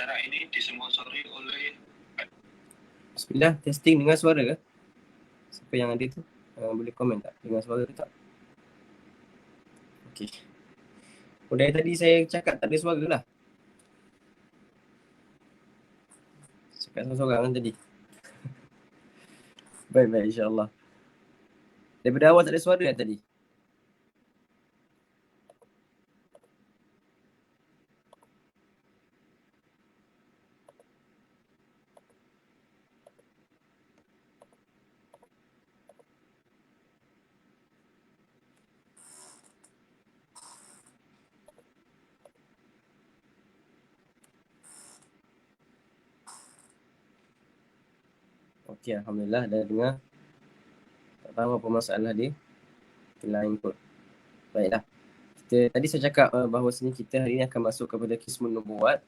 acara ini disponsori oleh... Bismillah, testing dengar suara ke? Siapa yang ada tu? Boleh komen tak? Dengar suara ke tak? Okey. Dari tadi saya cakap tak ada suara lah. Cakap seorang-seorang kan tadi. Baik, insyaAllah. Daripada awal tak ada suara kan tadi? Okey, Alhamdulillah dah dengar. Tak tahu apa masalah dia. Hilang input. Baiklah. Tadi saya cakap bahawasanya kita hari ini akan masuk kepada Qismun Nubuwat.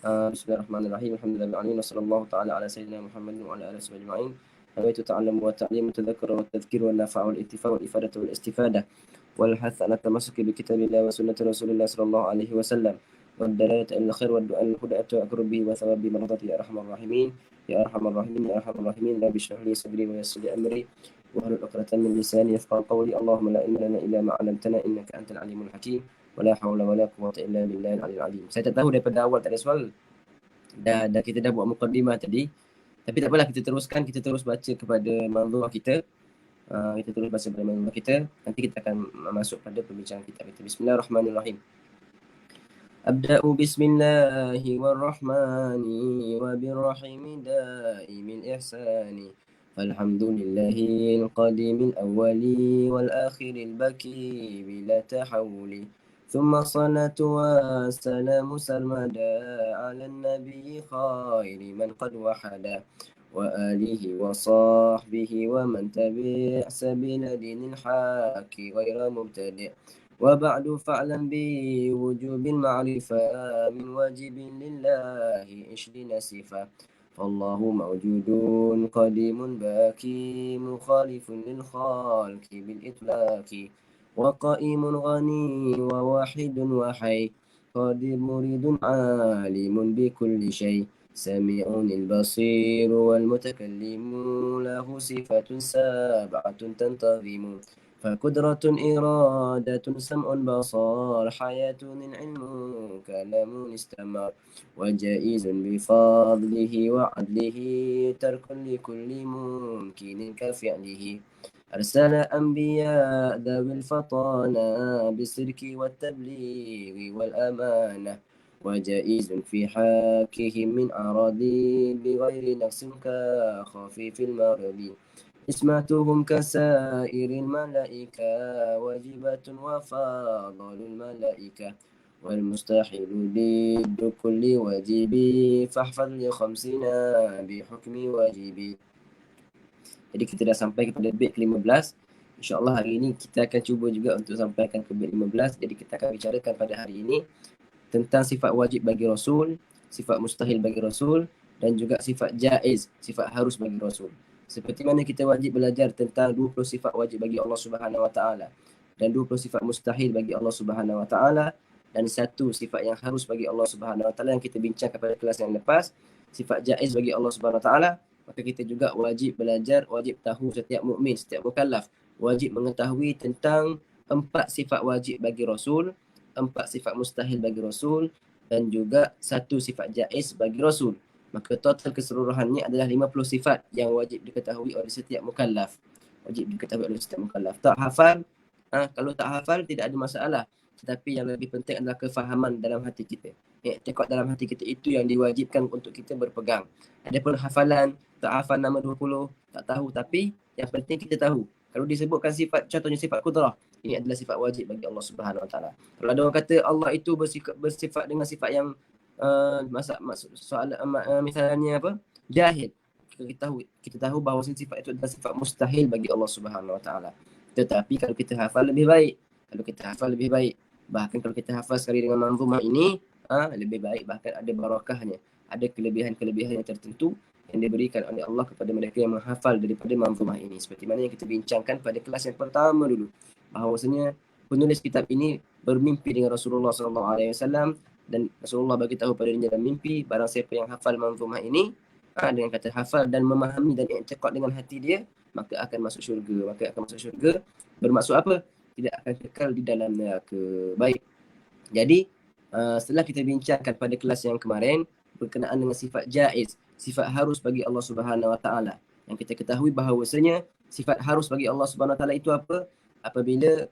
Bismillahirrahmanirrahim. Alhamdulillahirrahmanirrahim. Wassallallahu ta'ala ala sayyidina Muhammad wa ala alihi wa ajma'in. Nawaitu ta'allamu wa ta'lim tadhakkura wa tadhkir wa nafa' wal ittifa' wal ifadatu wal istifadah wal hath ala tamassuki bi kitabillah wa sunnati Rasulillah sallallahu alaihi wasallam wad dalalata ila khair wad du'a lil huda'ati wa aqrabi wa thawabi mardati ya arhamar rahimin ya arhamar rahimin ya arhamar rahimin. Rabbi shrah li sadri wa yassir li amri wahlul 'uqdatam min lisani yafqahu qawli. Allahumma la ilma lana illa ma 'allamtana innaka antal alimul hakim. Wala haula wala quwwata illa billahil aliyyil azim. Saya tak tahu daripada awal tak ada suara. Dah kita dah buat mukadimah tadi. Tapi tak apalah, kita teruskan, kita terus baca kepada manzumah kita. Kita terus baca kepada manzumah kita. Nanti kita akan masuk pada pembincangan kita. Bismillahirrahmanirrahim. Abda'u bismillahi warrahmani wa birrahimi daimil ihsani. Falhamdulillahil qadimil awwali wal akhiril baki bila tahawuli. ثم الصلاة والسلام سرمدا على النبي خير من قد وحدا وآله وصحبه ومن تبع سبيل دين الحق غير مبتدع. وبعد فاعلم بوجوب المعرفة من واجب لله 20 صفة. فالله موجود قديم باكي مخالف للخالق بالإطلاق. وقائم غني وواحد وحي قادر مريد عالم بكل شيء سميع البصير والمتكلم له صفة سبعة تنتظم. فقدرة إرادة سمع بصر حياة العلم كلام استمر. وجائز بفضله وعدله ترك لكل ممكن كفعله. أرسل أنبياء ذوي الفطانة بالصدق والتبليغ والأمانة. وجائز في حقهم من أراضي بغير نقص كخفيف المرض. إسماتهم كسائر الملائكة واجبة وفاضل الملائكة. والمستحيل ضد كل واجب فاحفظ لخمسنا بحكم واجبي. Jadi kita dah sampai kepada bait ke-15. InsyaAllah hari ini kita akan cuba juga untuk sampaikan ke bait 15. Jadi kita akan bicarakan pada hari ini tentang sifat wajib bagi Rasul, sifat mustahil bagi Rasul dan juga sifat jaiz, sifat harus bagi Rasul. Seperti mana kita wajib belajar tentang 20 sifat wajib bagi Allah Subhanahu Wa Taala dan 20 sifat mustahil bagi Allah Subhanahu Wa Taala dan satu sifat yang harus bagi Allah Subhanahu Wa Taala yang kita bincang pada kelas yang lepas, sifat jaiz bagi Allah Subhanahu Wa Taala. Maka kita juga wajib belajar, wajib tahu setiap mukmin, setiap mukallaf wajib mengetahui tentang 4 sifat wajib bagi Rasul, 4 sifat mustahil bagi Rasul dan juga 1 sifat jaiz bagi Rasul. Maka total keseluruhannya adalah 50 sifat yang wajib diketahui oleh setiap mukallaf. Wajib diketahui oleh setiap mukallaf. Tak hafal, kalau tak hafal tidak ada masalah. Tetapi yang lebih penting adalah kefahaman dalam hati kita. I'tiqad dalam hati kita itu yang diwajibkan untuk kita berpegang. Adapun hafalan, tak hafal nama 20, tak tahu. Tapi yang penting kita tahu. Kalau disebutkan sifat, contohnya sifat kudrah, ini adalah sifat wajib bagi Allah Subhanahu Wa Taala. Kalau ada orang kata Allah itu bersifat dengan sifat yang misalnya apa? Jahil. Kita tahu bahawa sifat itu adalah sifat mustahil bagi Allah Subhanahu Wa Taala. Tetapi kalau kita hafal lebih baik. Bahkan kalau kita hafal sekali dengan manzumah ini, lebih baik, bahkan ada barakahnya. Ada kelebihan-kelebihan yang tertentu yang diberikan oleh Allah kepada mereka yang menghafal daripada manzumah ini. Seperti mana yang kita bincangkan pada kelas yang pertama dulu. Bahawasanya penulis kitab ini bermimpi dengan Rasulullah SAW Dan Rasulullah bagi tahu padanya dalam mimpi, barang siapa yang hafal manzumah ini, dengan kata hafal dan memahami dan i'tiqad dengan hati dia, maka akan masuk syurga. Maka akan masuk syurga bermaksud apa? Tidak akan kekal di dalam neraka. Baik. Jadi setelah kita bincangkan pada kelas yang kemarin berkenaan dengan sifat jaiz, sifat harus bagi Allah Subhanahu Wa Taala, yang kita ketahui bahawasanya sifat harus bagi Allah Subhanahu Wa Taala itu apa? Apabila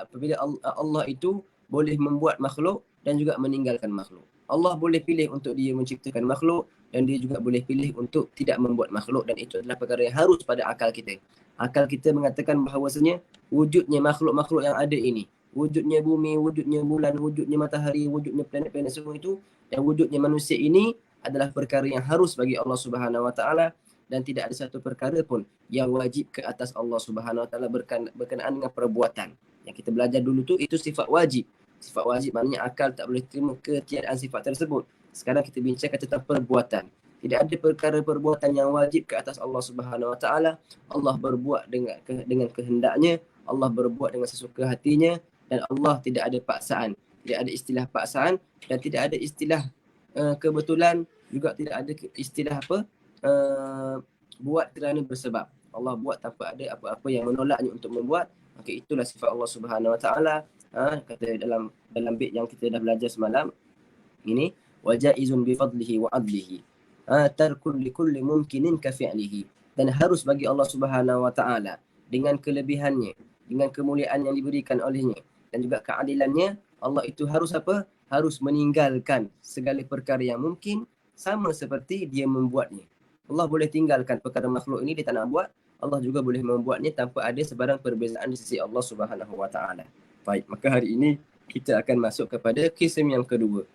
apabila Allah itu boleh membuat makhluk dan juga meninggalkan makhluk. Allah boleh pilih untuk dia menciptakan makhluk dan dia juga boleh pilih untuk tidak membuat makhluk, dan itu adalah perkara yang harus pada akal kita. Akal kita mengatakan bahawasanya wujudnya makhluk-makhluk yang ada ini, wujudnya bumi, wujudnya bulan, wujudnya matahari, wujudnya planet-planet semua itu, dan wujudnya manusia ini adalah perkara yang harus bagi Allah Subhanahu Wa Taala, dan tidak ada satu perkara pun yang wajib ke atas Allah Subhanahu Wa Taala berkenaan dengan perbuatan. Yang kita belajar dulu tu itu sifat wajib. Sifat wajib maknanya akal tak boleh terima ketiadaan sifat tersebut. Sekarang kita bincangkan tentang perbuatan. Tidak ada perkara perbuatan yang wajib ke atas Allah Subhanahu Wa Taala. Allah berbuat dengan kehendaknya, Allah berbuat dengan sesuka hatinya, dan Allah tidak ada paksaan. Tidak ada istilah paksaan dan tidak ada istilah kebetulan, juga tidak ada istilah buat kerana bersebab. Allah buat tanpa ada apa-apa yang menolaknya untuk membuat. Maka itulah sifat Allah Subhanahu Wa Taala. Kata dalam bait yang kita dah belajar semalam ini, wajaizun bi fadlihi wa adlihi, tarkul likulli mumkinin ka fi'lihi. Dan harus bagi Allah Subhanahu Wa Taala dengan kelebihannya, dengan kemuliaan yang diberikan olehnya dan juga keadilannya, Allah itu harus apa? Harus meninggalkan segala perkara yang mungkin, sama seperti dia membuatnya. Allah boleh tinggalkan perkara makhluk ini dia tak nak buat, Allah juga boleh membuatnya tanpa ada sebarang perbezaan di sisi Allah Subhanahu Wa Taala. Baik, maka hari ini kita akan masuk kepada kism yang kedua.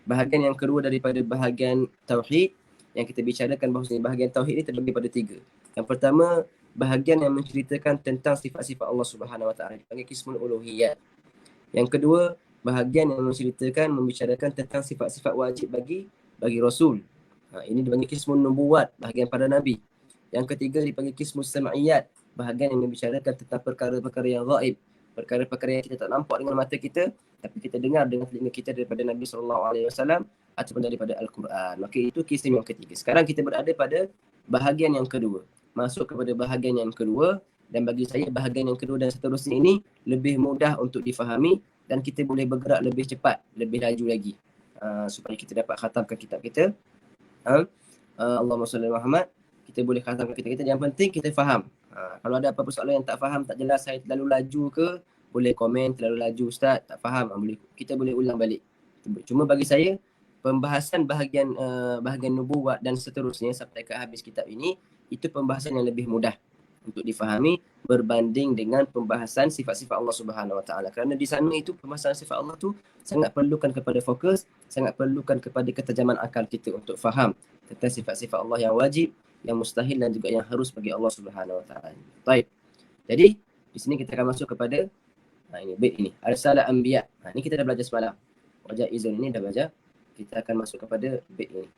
Bahagian yang kedua daripada bahagian tauhid yang kita bicarakan, bahawa bahagian tauhid ini terbagi pada tiga. Yang pertama, bahagian yang menceritakan tentang sifat-sifat Allah Subhanahu Wa Taala, dipanggil qismul uluhiyat. Yang kedua, bahagian yang menceritakan, membicarakan tentang sifat-sifat wajib bagi Rasul. Ini dipanggil qismun nubuwat, bahagian para nabi. Yang ketiga dipanggil qismus sam'iyat, bahagian yang membicarakan tentang perkara-perkara yang ghaib, perkara-perkara yang kita tak nampak dengan mata kita, tapi kita dengar dengan telinga kita daripada Nabi SAW ataupun daripada Al-Quran. Maka itu kisah yang ketiga. Sekarang kita berada pada bahagian yang kedua. Masuk kepada bahagian yang kedua, dan bagi saya bahagian yang kedua dan seterusnya ini lebih mudah untuk difahami dan kita boleh bergerak lebih cepat, lebih laju lagi, supaya kita dapat khatamkan kitab kita. Allahumma salli ala Muhammad. Kita boleh khatamkan kitab kita. Yang penting kita faham. Kalau ada apa-apa soalan yang tak faham, tak jelas, saya terlalu laju ke, boleh komen terlalu laju ustaz, tak faham, kita boleh ulang balik. Cuma bagi saya pembahasan bahagian nubuwat dan seterusnya sampai ke habis kitab ini, itu pembahasan yang lebih mudah untuk difahami berbanding dengan pembahasan sifat-sifat Allah Subhanahu Wa Taala. Kerana di sana itu pembahasan sifat Allah tu sangat perlukan kepada fokus, sangat perlukan kepada ketajaman akal kita untuk faham tentang sifat-sifat Allah yang wajib, yang mustahil dan juga yang harus bagi Allah Subhanahu Wa Taala. Baik. Jadi di sini kita akan masuk kepada ini bait ini. Arsala anbiya. Ini kita dah belajar semalam. Wajah izun ini dah belajar. Kita akan masuk kepada bait ini.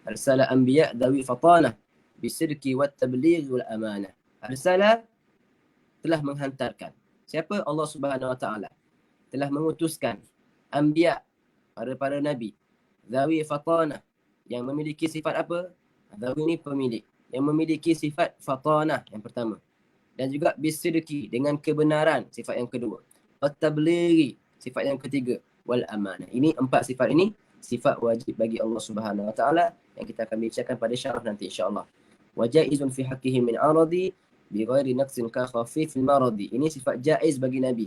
Arsala anbiya dawi fatanah bisidqi wat tabligh wal amanah. Arsala telah menghantarkan. Siapa? Allah Subhanahu Wa Taala telah mengutuskan anbiya, para nabi, dawi fatanah, yang memiliki sifat apa? Dawi ini pemilik, yang memiliki sifat fatanah yang pertama, dan juga bisidqi dengan kebenaran, sifat yang kedua, at-tablighi sifat yang ketiga, wal amanah. Ini empat sifat ini sifat wajib bagi Allah Subhanahu Wa Taala yang kita akan bincangkan pada syarah nanti insya-Allah. Wajaizun fi haqqihi min aradi bi ghairi naqsin ka khafifil maradi. Ini sifat jaiz bagi nabi,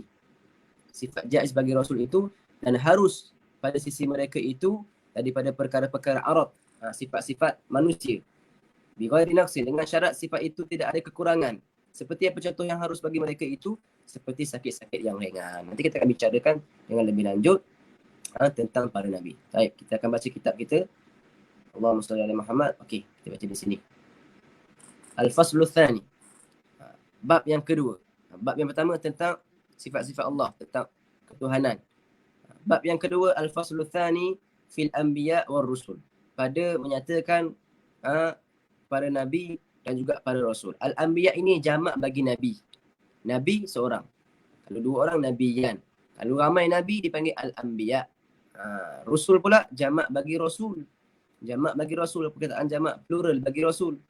sifat jaiz bagi rasul itu, dan harus pada sisi mereka itu daripada perkara-perkara arad, sifat-sifat manusia. Bi ghairi naqsin, dengan syarat sifat itu tidak ada kekurangan. Seperti apa contoh yang harus bagi mereka itu? Seperti sakit-sakit yang ringan. Nanti kita akan bicarakan dengan lebih lanjut tentang para nabi. Baik, kita akan baca kitab kita. Allahumma salli ala Muhammad. Okey, kita baca di sini. Al-Faslu Tsani. Bab yang kedua. Bab yang pertama tentang sifat-sifat Allah, tentang ketuhanan. Bab yang kedua, Al-Faslu Tsani fil anbiya war rusul. Pada menyatakan para nabi dan juga para rasul. Al-anbiya ini jamak bagi nabi. Nabi seorang. Kalau dua orang nabiyan. Kalau ramai nabi dipanggil al-anbiya. Rasul pula jamak bagi rasul. Jamak bagi rasul, perkataan jamak plural bagi rasul.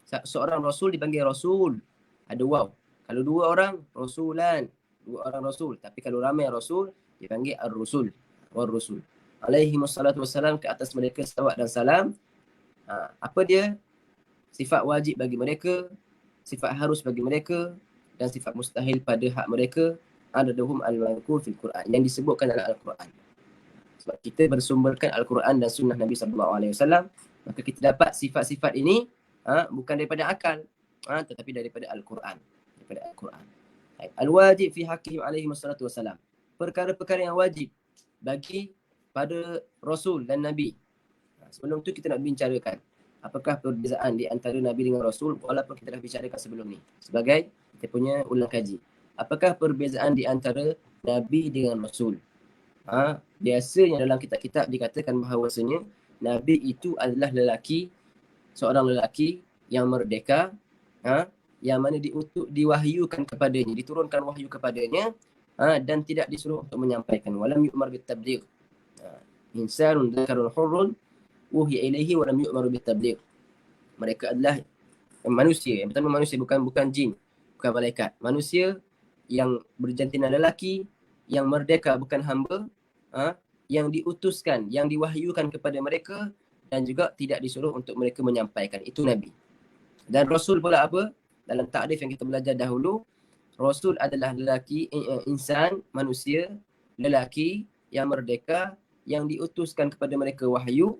Seorang rasul dipanggil rasul. Ada waw. Kalau dua orang, rasulan. Dua orang rasul. Tapi kalau ramai rasul, dipanggil ar-rusul. War-rusul. Alaihimussalatu wassalam, ke atas mereka salawat dan salam. Apa dia? Sifat wajib bagi mereka, sifat harus bagi mereka, dan sifat mustahil pada hak mereka. Adaduhum al-mazkur fil Quran, yang disebutkan dalam Al-Quran. Sebab kita bersumberkan Al-Quran dan sunnah Nabi SAW, maka kita dapat sifat-sifat ini bukan daripada akal, tetapi daripada Al-Quran. Daripada Al-Quran. Al-wajib fi haqqihim alaihi wassalatu wassalam. Perkara-perkara yang wajib bagi pada Rasul dan Nabi. Sebelum tu kita nak bincarakan apakah perbezaan di antara Nabi dengan Rasul, walaupun kita dah bicarakan sebelum ni. Sebagai kita punya ulang kaji. Apakah perbezaan di antara Nabi dengan Rasul? Biasanya dalam kitab-kitab dikatakan bahawasanya Nabi itu adalah lelaki, seorang lelaki yang merdeka, yang mana diwahyukan kepadanya, diturunkan wahyu kepadanya, dan tidak disuruh untuk menyampaikan. Walam yu'mar bitabligh. Insanun dzakarun hurrun wuhiya ilaihi walam yu'mar bitabligh. Mereka adalah manusia. Yang pertama manusia, bukan jin, bukan malaikat. Manusia yang berjantina lelaki, yang merdeka, bukan hamba, yang diutuskan, yang diwahyukan kepada mereka, dan juga tidak disuruh untuk mereka menyampaikan. Itu Nabi. Dan Rasul pula apa? Dalam takrif yang kita belajar dahulu, Rasul adalah lelaki, insan, manusia, lelaki yang merdeka, yang diutuskan kepada mereka wahyu,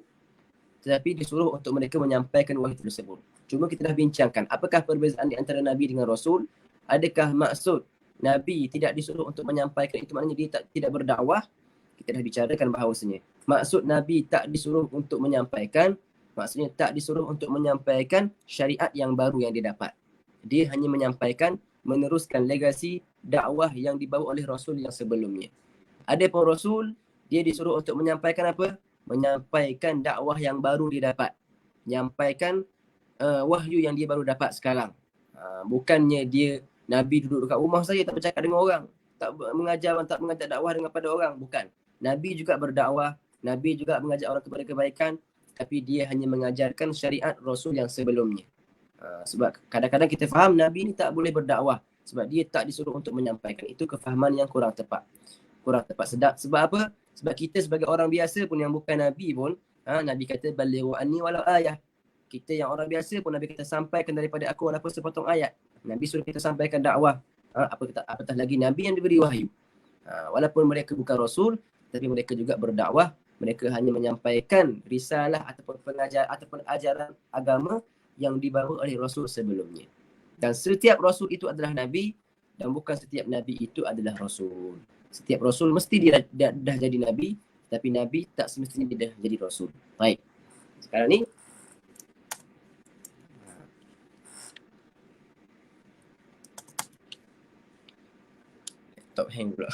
tetapi disuruh untuk mereka menyampaikan wahyu tersebut. Cuma kita dah bincangkan, apakah perbezaan di antara Nabi dengan Rasul? Adakah maksud Nabi tidak disuruh untuk menyampaikan, itu maknanya dia tidak berdakwah? Kita dah bicarakan bahawasanya maksud Nabi tak disuruh untuk menyampaikan, maksudnya tak disuruh untuk menyampaikan syariat yang baru yang dia dapat. Dia hanya menyampaikan, meneruskan legasi dakwah yang dibawa oleh Rasul yang sebelumnya. Adapun Rasul, dia disuruh untuk menyampaikan apa? Menyampaikan dakwah yang baru dia dapat. Menyampaikan wahyu yang dia baru dapat sekarang. Bukannya dia Nabi duduk dekat rumah saja, tak bercakap dengan orang, tak mengajar dakwah dengan pada orang. Bukan. Nabi juga berdakwah, Nabi juga mengajak orang kepada kebaikan, tapi dia hanya mengajarkan syariat Rasul yang sebelumnya. Sebab kadang-kadang kita faham Nabi ni tak boleh berdakwah sebab dia tak disuruh untuk menyampaikan. Itu kefahaman yang kurang tepat. Kurang tepat. Sebab apa? Sebab kita sebagai orang biasa pun yang bukan Nabi pun, Nabi kata balighu anni walau ayah. Kita yang orang biasa pun Nabi kata sampaikan daripada aku walaupun sepotong ayat. Nabi suruh kita sampaikan dakwah. Apatah lagi Nabi yang diberi wahyu. Walaupun mereka bukan Rasul, tapi mereka juga berdakwah. Mereka hanya menyampaikan risalah ataupun ajaran agama yang dibawa oleh Rasul sebelumnya. Dan setiap Rasul itu adalah Nabi, dan bukan setiap Nabi itu adalah Rasul. Setiap Rasul mesti dia dah jadi Nabi, tapi Nabi tak semestinya dia dah jadi Rasul. Baik. Sekarang ni, laptop hang pula.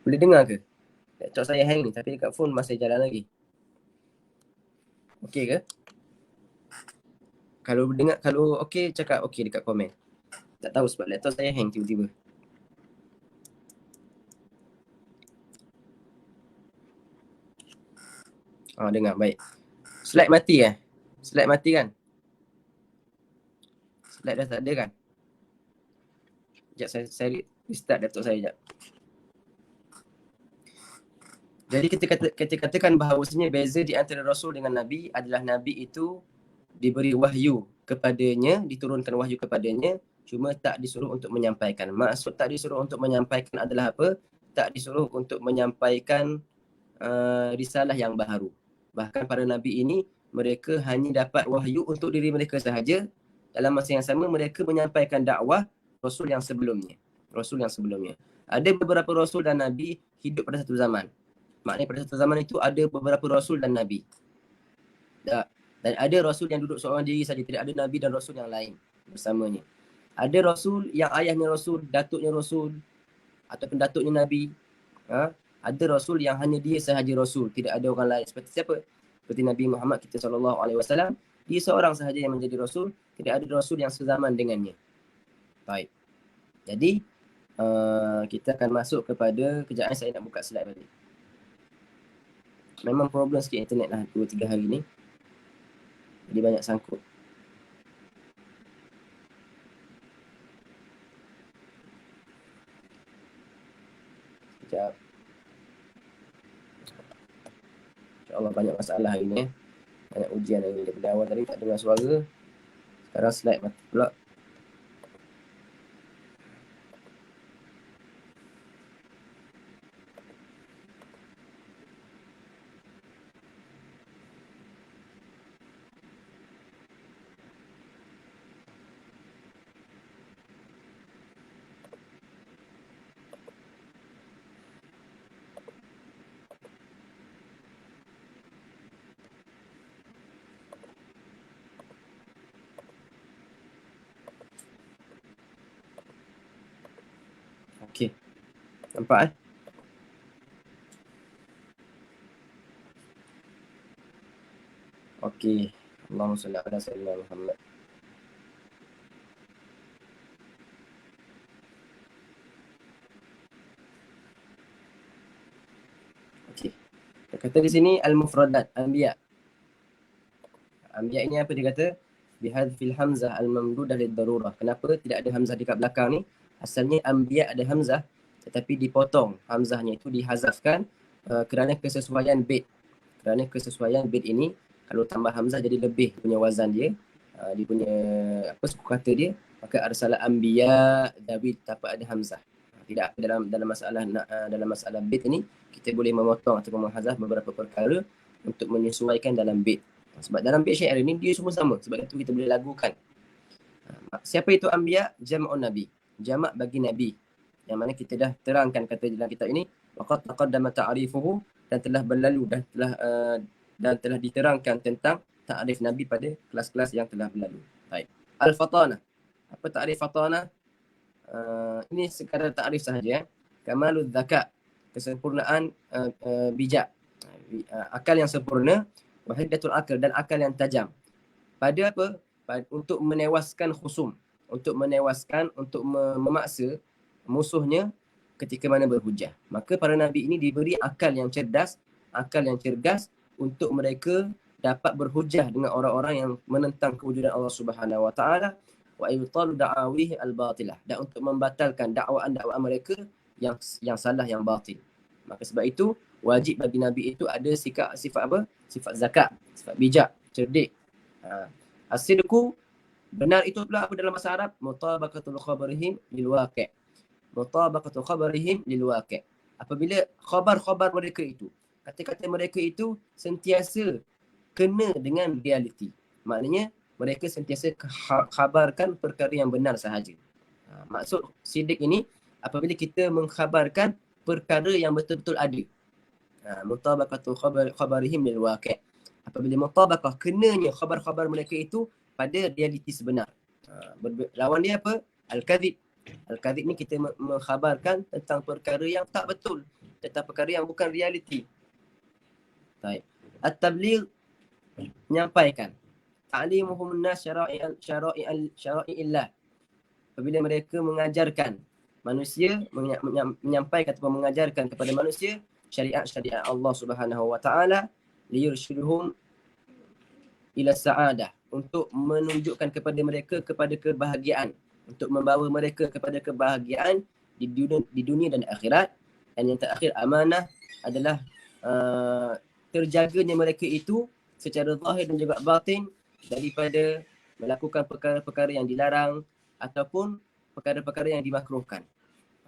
Boleh dengar ke? Laptop saya hang ni, tapi dekat phone masih jalan lagi. Okey ke? Kalau okey, cakap okey dekat komen. Tak tahu sebab laptop saya hang tiba-tiba. Dengar, baik. Slide mati kan? Slide mati kan? Slide dah tak ada kan? Sekejap, saya restart laptop saya sekejap. Jadi kita katakan bahawasanya beza di antara Rasul dengan Nabi adalah Nabi itu diberi wahyu kepadanya, diturunkan wahyu kepadanya, cuma tak disuruh untuk menyampaikan. Maksud tak disuruh untuk menyampaikan adalah apa? Tak disuruh untuk menyampaikan risalah yang baru. Bahkan para Nabi ini, mereka hanya dapat wahyu untuk diri mereka sahaja. Dalam masa yang sama, mereka menyampaikan dakwah Rasul yang sebelumnya. Ada beberapa Rasul dan Nabi hidup pada satu zaman. Maknanya pada satu zaman itu ada beberapa Rasul dan Nabi. Dan ada Rasul yang duduk seorang diri saja. Tidak ada Nabi dan Rasul yang lain bersamanya. Ada Rasul yang ayahnya Rasul, datuknya Rasul, ataupun datuknya Nabi. Ada Rasul yang hanya dia sahaja Rasul. Tidak ada orang lain. Seperti siapa? Seperti Nabi Muhammad kita SAW. Dia seorang sahaja yang menjadi Rasul. Tidak ada Rasul yang sezaman dengannya. Baik. Jadi, kita akan masuk kepada, kejap saya nak buka slide balik. Memang problem sikit internet lah 2-3 hari ni. Jadi banyak sangkut. Sekejap. InsyaAllah banyak masalah hari ni. Banyak ujian hari ni. Daripada awal tadi tak dengar suara. Sekarang slide mati pula. Okey. Nampak Okey. Allahumma salli ala sayyidina Muhammad. Okey. Dia kata di sini al-mufradat, anbiya. Anbiya ini apa dia kata? Bihadfil hamzah al-mamdudah lid-darurah. Kenapa tidak ada hamzah dekat belakang ni? Asalnya anbiya ada hamzah tetapi dipotong. Hamzahnya itu dihazafkan kerana kesesuaian bait. Kerana kesesuaian bait ini kalau tambah hamzah jadi lebih punya wazan dia. Dia punya apa suku kata dia, maka arsala anbiya David tanpa ada hamzah. Tidak dalam masalah bait ini kita boleh memotong atau menghazaf beberapa perkara untuk menyesuaikan dalam bait. Sebab dalam bait syair ini dia semua sama. Sebab itu kita boleh lagukan. Siapa itu anbiya? Jam'un nabi. Jamak bagi nabi. Yang mana kita dah terangkan kata dalam kitab ini, waqad taqaddama ta'rifuhu, dan telah berlalu dan telah diterangkan tentang ta'rif nabi pada kelas-kelas yang telah berlalu. Baik. Al-fatana. Apa ta'rif fatana? Ini sekadar ta'rif sahaja. Kamalul zakat. Kesempurnaan bijak. Akal yang sempurna. Wahidatul akal, dan akal yang tajam. Pada apa? Untuk menewaskan khusum. Untuk memaksa musuhnya ketika mana berhujah. Maka para nabi ini diberi akal yang cerdas, akal yang cergas untuk mereka dapat berhujah dengan orang-orang yang menentang kewujudan Allah Subhanahu wa taala, wa ibtalu da'awihi al-batilah, dan untuk membatalkan dakwaan-dakwaan mereka yang salah, yang batil. Maka sebab itu wajib bagi nabi itu ada sifat apa? Sifat zakat, sifat bijak, cerdik. As-sidqu, benar itu pula apa dalam bahasa Arab? Mutabaqatul khabarihim lil waqi'. Mutabaqatul khabarihim lil waqi'. Apabila khabar-khabar mereka itu, kata-kata mereka itu sentiasa kena dengan realiti. Maknanya mereka sentiasa khabarkan perkara yang benar sahaja. Maksud sidik ini apabila kita mengkhabarkan perkara yang betul-betul ada. Mutabaqatul khabarihim lil waqi'. Apabila mutabaqah, kenanya khabar-khabar mereka itu pada realiti sebenar. Lawan dia apa? Al-kadhib. Al-kadhib ni kita mengkhabarkan tentang perkara yang tak betul, tentang perkara yang bukan realiti. Baik. At-tabligh, menyampaikan. Ta'limuhum an-nas syara'i'illah. Apabila mereka mengajarkan manusia, menyampaikan atau mengajarkan kepada manusia syariat-syariat Allah Subhanahu wa taala, liyurshiduhum ila sa'adah, untuk menunjukkan kepada mereka kepada kebahagiaan, untuk membawa mereka kepada kebahagiaan di dunia dan akhirat. Dan yang terakhir, amanah, adalah terjaganya mereka itu secara zahir dan juga batin daripada melakukan perkara-perkara yang dilarang ataupun perkara-perkara yang dimakruhkan.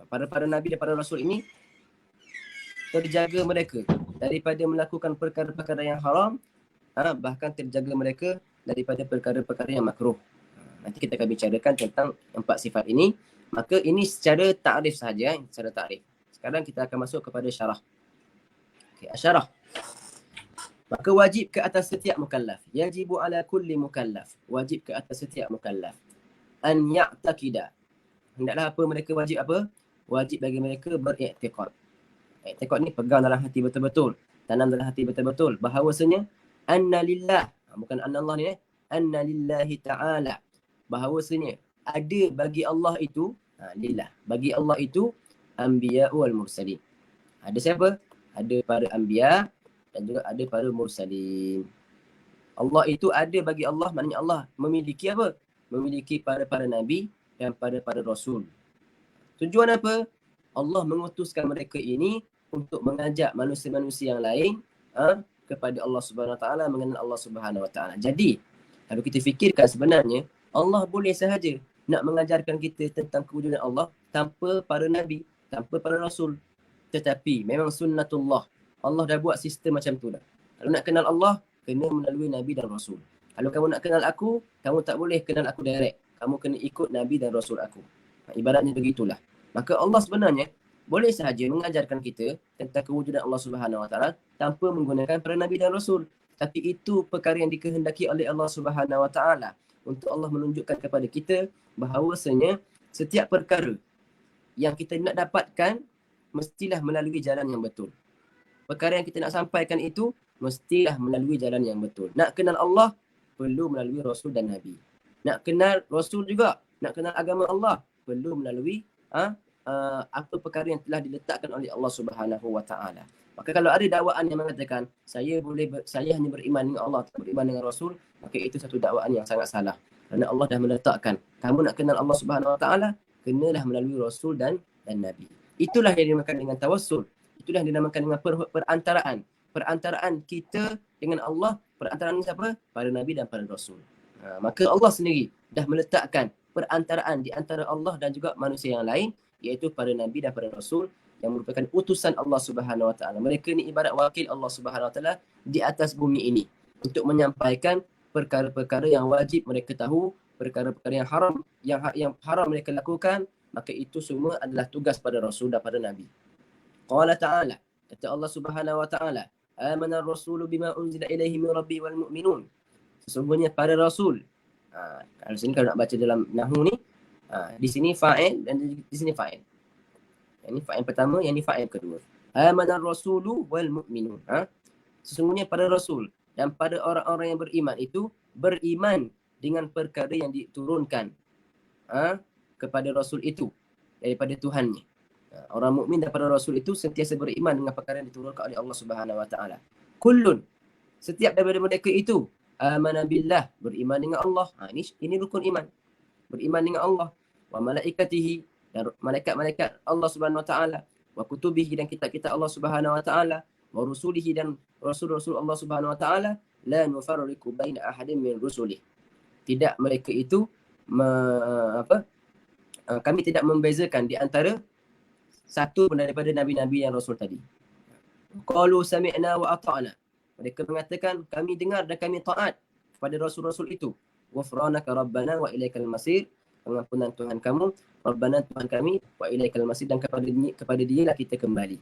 Para nabi dan para rasul ini terjaga mereka daripada melakukan perkara-perkara yang haram, bahkan terjaga mereka daripada perkara-perkara yang makruh. Nanti kita akan bicarakan tentang 4 sifat ini. Maka ini secara ta'rif sahaja, secara ta'rif. Sekarang kita akan masuk kepada syarah. Okey, syarah. Maka wajib ke atas setiap mukallaf. Yajibu ala kulli mukallaf. Wajib ke atas setiap mukallaf. An ya'taqida. Hendaklah apa mereka wajib apa? Wajib bagi mereka beriktikad. Iktikad ni pegang dalam hati betul-betul. Tanam dalam hati betul-betul. Bahawasanya anna lillah. Bukan anna Allah ni. Anna lillahi ta'ala. Bahawasanya ada bagi Allah itu, Lillah. Bagi Allah itu anbiya wal mursalin. Ada siapa? Ada para anbiya dan juga ada para mursalin. Allah itu ada bagi Allah, maknanya Allah memiliki apa? Memiliki para nabi dan para rasul. Tujuan apa? Allah mengutuskan mereka ini untuk mengajak manusia-manusia yang lain kepada Allah Subhanahu Wa Taala, mengenal Allah Subhanahu Wa Taala. Jadi, kalau kita fikirkan sebenarnya Allah boleh sahaja nak mengajarkan kita tentang kewujudan Allah tanpa para nabi, tanpa para rasul. Tetapi memang sunnatullah. Allah dah buat sistem macam tu dah. Kalau nak kenal Allah, kena melalui nabi dan rasul. Kalau kamu nak kenal aku, kamu tak boleh kenal aku direct. Kamu kena ikut nabi dan rasul aku. Ibaratnya begitulah. Maka Allah sebenarnya boleh sahaja mengajarkan kita tentang kewujudan Allah Subhanahu Wa Taala tanpa menggunakan para nabi dan rasul. Tapi itu perkara yang dikehendaki oleh Allah Subhanahu Wa Taala untuk Allah menunjukkan kepada kita bahawasanya setiap perkara yang kita nak dapatkan mestilah melalui jalan yang betul. Perkara yang kita nak sampaikan itu mestilah melalui jalan yang betul. Nak kenal Allah perlu melalui rasul dan nabi. Nak kenal rasul juga, nak kenal agama Allah perlu melalui apa perkara yang telah diletakkan oleh Allah Subhanahu Wa Taala. Maka kalau ada dakwaan yang mengatakan saya hanya beriman dengan Allah, tak beriman dengan Rasul, maka itu satu dakwaan yang sangat salah. Kerana Allah dah meletakkan, kamu nak kenal Allah Subhanahu Wa Taala, kenalah melalui Rasul dan Nabi. Itulah yang dinamakan dengan tawassul. Itulah yang dinamakan dengan perantaraan. Perantaraan kita dengan Allah, perantaraan siapa? Para Nabi dan para Rasul. Maka Allah sendiri dah meletakkan perantaraan di antara Allah dan juga manusia yang lain, iaitu para Nabi dan para Rasul yang merupakan utusan Allah Subhanahu Wa Taala. Mereka ni ibarat wakil Allah Subhanahu Wa Taala di atas bumi ini untuk menyampaikan perkara-perkara yang wajib mereka tahu, perkara-perkara yang haram mereka lakukan, maka itu semua adalah tugas pada Rasul dan pada Nabi. Qala ta'ala, kata Allah Subhanahu Wa Taala, amana ar-rasulu bima unzila ilaihi min rabbi wal mu'minun. Sesungguhnya para rasul. Kalau sini kalau nak baca dalam nahwu ni, di sini fa'il dan di sini fa'il. Yang ni fa'il pertama, yang ni fa'il kedua. Amana ar-rasulu wal mu'minun. Sesungguhnya para rasul dan pada orang-orang yang beriman itu beriman dengan perkara yang diturunkan kepada rasul itu daripada Tuhannya. Orang mukmin dan para rasul itu sentiasa beriman dengan perkara yang diturunkan oleh Allah Subhanahu Wa Taala. Kullun, setiap daripada mereka itu amana billah, beriman dengan Allah. Ini rukun iman. Beriman dengan Allah, wa malaikatihi, dan malaikat-malaikat Allah Subhanahu Wa Taala, wa kutubihi, dan kitab-kitab Allah Subhanahu Wa Taala, wa rusulihi, dan rasul-rasul Allah Subhanahu Wa Taala, la nufarriqu baina ahadin min rusulih. Tidak mereka itu kami tidak membezakan di antara satu daripada nabi-nabi yang rasul tadi. Qalu sami'na wa ata'na. Mereka mengatakan kami dengar dan kami taat kepada rasul-rasul itu. Ghufranaka rabbana wa ilaikal masir. Pengampunan Tuhan kamu, Rabbana Tuhan kami, wa ilaikal masir, dan kepada Dialah kita kembali.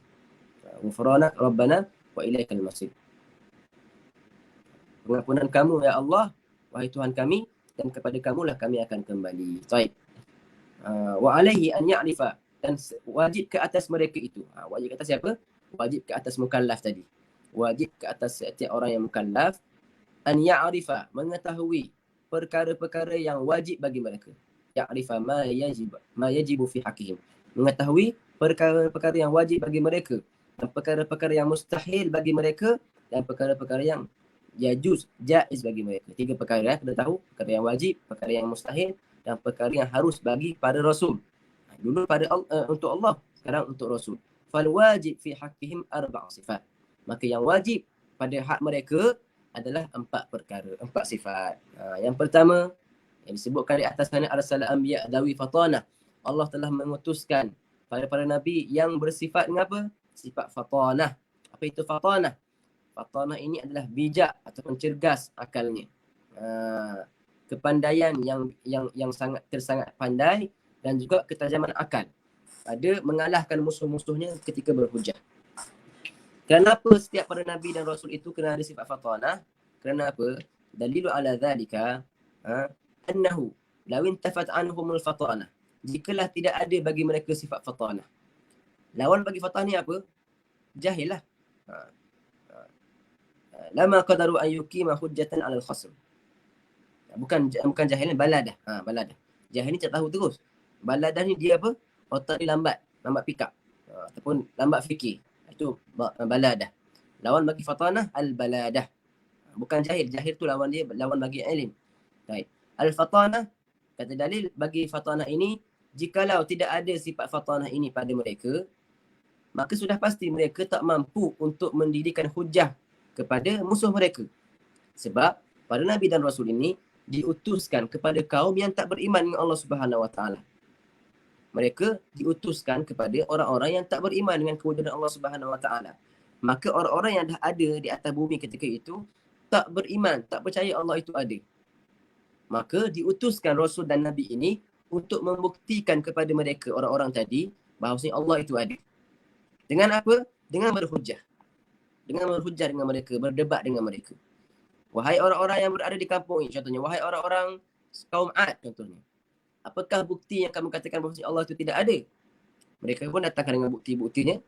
Ghufranak rabbana wa ilaikal masir. Pengampunan kamu ya Allah, wahai Tuhan kami, dan kepada kamulah kami akan kembali. Baik. Wa alaihi an ya'rifa, dan wajib ke atas mereka itu. Wajib ke atas siapa? Wajib ke atas mukallaf tadi. Wajib ke atas setiap orang yang mukallaf an ya'rifa, mengetahui perkara-perkara yang wajib bagi mereka. Ya'rifa ma yajibu fi haqqihim, mengetahui perkara-perkara yang wajib bagi mereka dan perkara-perkara yang mustahil bagi mereka dan perkara-perkara yang jaiz bagi mereka. Tiga perkara kena tahu, perkara yang wajib, perkara yang mustahil, dan perkara yang harus bagi pada Rasul. Dulu untuk Allah, sekarang untuk Rasul. Fal wajib fi haqqihim arba' sifat. Maka yang wajib pada hak mereka adalah 4 perkara, 4 sifat. Yang pertama yang disebutkan di atas sana, arsal anbiya dawi fatana. Allah telah mengutuskan para nabi yang bersifat dengan apa? Sifat fatanah. Apa itu fatanah? Fatanah ini adalah bijak ataupun cergas akalnya. Kepandaian yang sangat pandai, dan juga ketajaman akal pada mengalahkan musuh-musuhnya ketika berhujah. Kenapa setiap para nabi dan rasul itu kena ada sifat fatanah? Kerana apa? Dalilu ala dhalika annahu law intafat anhumul fatanah. Jikalau tidak ada bagi mereka sifat fatanah. Lawan bagi fatanah ni apa? Jahil lah. Lama qadaru an yuqima hujjatan 'alal khasm. Bukan jahil, baladah. Baladah. Jahil ni tak tahu terus. Baladah ni dia apa? Otak dia lambat pick up. Ataupun lambat fikir. Itu baladah. Lawan bagi fatanah al-baladah. Bukan jahil. Jahil tu lawan bagi ilim. Baik. Al-fatanah, kata dalil bagi fatanah ini, jikalau tidak ada sifat fatanah ini pada mereka, maka sudah pasti mereka tak mampu untuk mendirikan hujah kepada musuh mereka. Sebab para Nabi dan Rasul ini diutuskan kepada kaum yang tak beriman dengan Allah Subhanahu Wa Taala. Mereka diutuskan kepada orang-orang yang tak beriman dengan kewujudan Allah Subhanahu Wa Taala. Maka orang-orang yang dah ada di atas bumi ketika itu tak beriman, tak percaya Allah itu ada. Maka diutuskan Rasul dan Nabi ini untuk membuktikan kepada mereka orang-orang tadi bahawasanya Allah itu ada. Dengan apa? Dengan berhujah. Dengan berhujah dengan mereka, berdebat dengan mereka. Wahai orang-orang yang berada di kampung ini, contohnya. Wahai orang-orang kaum Ad, contohnya. Apakah bukti yang kamu katakan bahawa Allah itu tidak ada? Mereka pun datangkan dengan bukti-buktinya.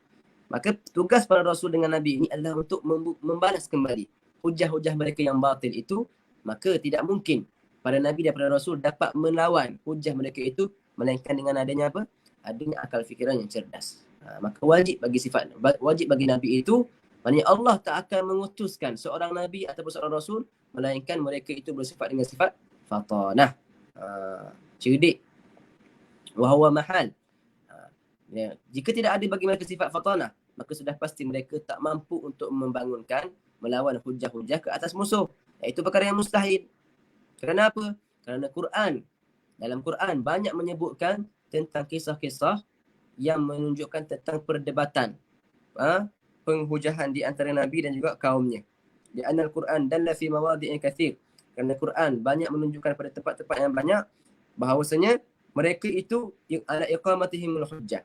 Maka tugas para Rasul dengan Nabi ini adalah untuk membalas kembali hujah-hujah mereka yang batil itu. Maka tidak mungkin para Nabi dan para Rasul dapat melawan hujah mereka itu melainkan dengan adanya apa? Adanya akal fikiran yang cerdas. Maka wajib bagi Nabi itu, maknanya Allah tak akan mengutuskan seorang Nabi ataupun seorang Rasul melainkan mereka itu bersifat dengan sifat fatanah. Cerdik. Wahuwa mahal. Ya. Jika tidak ada bagi mereka sifat fatanah, maka sudah pasti mereka tak mampu untuk membangunkan, melawan hujah-hujah ke atas musuh. Iaitu perkara yang mustahil. Kerana apa? Kerana dalam Quran banyak menyebutkan tentang kisah-kisah yang menunjukkan tentang perdebatan, penghujahan di antara Nabi dan juga kaumnya. Di anal Quran dalla fi mawadhi'in katsir. Kerana Quran banyak menunjukkan pada tempat-tempat yang banyak bahawasanya mereka itu ala iqamatihimul hujjah.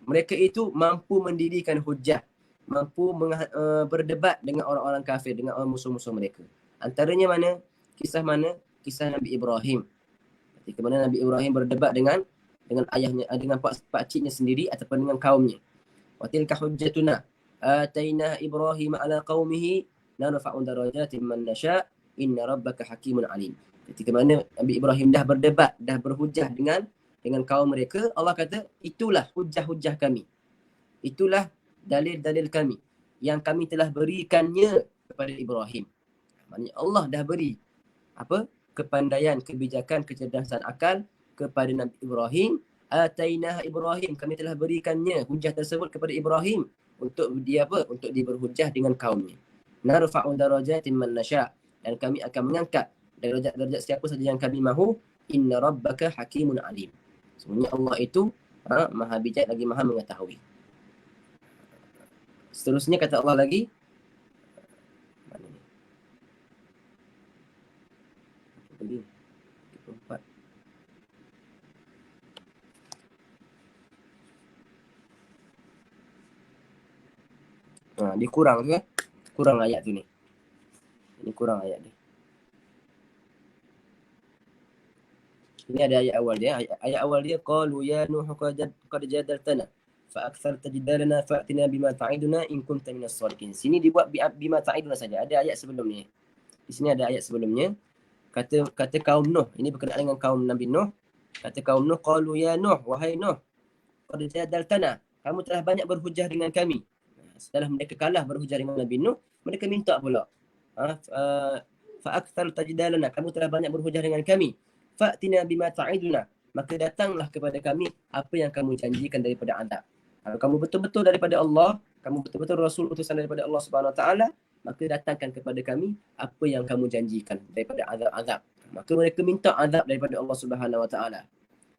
Mereka itu mampu mendirikan hujjah, mampu berdebat dengan orang-orang kafir, dengan orang musuh-musuh mereka. Antaranya mana? Kisah Nabi Ibrahim. Ketika mana Nabi Ibrahim berdebat dengan ayahnya, dengan pakciknya sendiri ataupun dengan kaumnya. Wa tilka hujjatuna ataina Ibrahim ala qaumihi narfa'u darajatin man nasha' inna rabbaka hakimun alim. Ketika mana Nabi Ibrahim dah berdebat, dah berhujah dengan kaum mereka, Allah kata, itulah hujah-hujah kami. Itulah dalil-dalil kami yang kami telah berikannya kepada Ibrahim. Maksudnya Allah dah beri kepandaian, kebijakan, kecerdasan akal kepada Nabi Ibrahim. Atainah Ibrahim, kami telah berikannya hujah tersebut kepada Ibrahim untuk dia untuk dia berhujah dengan kaumnya. Narfa'u darajatin man nasha', dan kami akan mengangkat darjat siapa saja yang kami mahu. Inna rabbaka hakimun alim. Sebenarnya Allah itu maha bijak lagi maha mengetahui. Seterusnya kata Allah lagi, mana ni? 34. Dia kurang tu kan? Kurang ayat tu ni. Ini kurang ayat ni. Ini ada ayat awal dia. Ayat awal dia, qalu ya Nuh qad jadaltana fa aktsarta jidalana fa'tina bima ta'iduna in kunta minas shadiqin. Sini dibuat bima ta'iduna saja. Ada ayat sebelum ni. Di sini ada ayat sebelumnya. Kata kaum Nuh. Ini berkenaan dengan kaum Nabi Nuh. Kata kaum Nuh, qalu ya Nuh, wahai Nuh, qad jadaltana, kamu telah banyak berhujah dengan kami. Setelah mereka kalah berhujah dengan Nabi Nuh, mereka minta pula, fa aktsarta jidalana, kamu telah banyak berhujah dengan kami. Fa'tina bima ta'iduna, maka datanglah kepada kami apa yang kamu janjikan daripada azab. Kalau kamu betul-betul daripada Allah, kamu betul-betul Rasul utusan daripada Allah Subhanahu Wa Taala, maka datangkan kepada kami apa yang kamu janjikan daripada azab-azab. Maka mereka minta azab daripada Allah Subhanahu Wa Taala.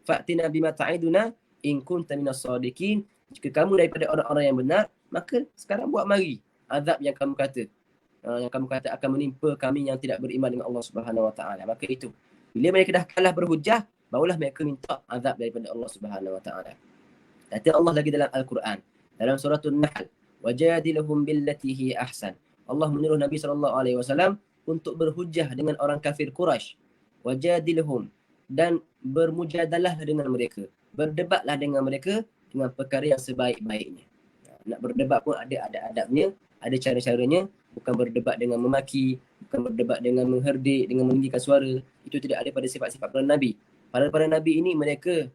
Fa'tina bima ta'iduna in kunta minas shadiqin. Jika kamu daripada orang-orang yang benar, maka sekarang buat mari azab yang kamu kata akan menimpa kami yang tidak beriman dengan Allah Subhanahu Wa Taala. Maka itu, bila mereka dah kalah berhujah, barulah mereka minta azab daripada Allah Subhanahu Wa Taala. Kata Allah lagi dalam Al-Quran, dalam surah An-Nahl, wajadilhum billati hi ahsan. Allah menyuruh Nabi SAW untuk berhujah dengan orang kafir Quraisy. Wajadilhum, dan bermujadalah dengan mereka. Berdebatlah dengan mereka dengan perkara yang sebaik-baiknya. Nak berdebat pun ada adabnya, ada cara-caranya. Bukan berdebat dengan memaki, bukan berdebat dengan mengherdik, dengan meninggikan suara. Itu tidak ada pada sifat-sifat para Nabi. Para Nabi ini mereka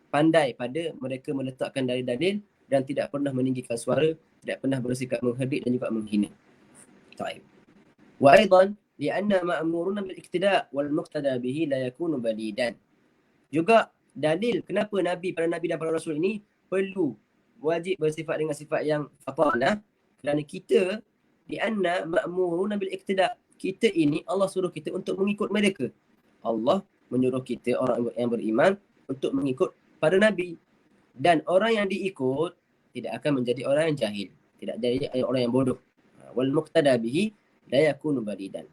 pandai pada mereka meletakkan dalil-dalil dan tidak pernah meninggikan suara, tidak pernah bersikap mengherdik dan juga menghina. Taib. Wa aidan li'anna ma'muruna bil iqtida' wal muqtada bihi la yakunu balidan. Juga dalil kenapa para nabi dan para rasul ini perlu wajib bersifat dengan sifat yang fatanah, kerana kita li'anna ma'muruna bil iqtida'. Kita ini Allah suruh kita untuk mengikut mereka. Allah menyuruh kita orang yang beriman untuk mengikut para nabi, dan orang yang diikut tidak akan menjadi orang yang jahil, tidak jadi orang yang bodoh. Wal muqtada bihi la yakunu balidan.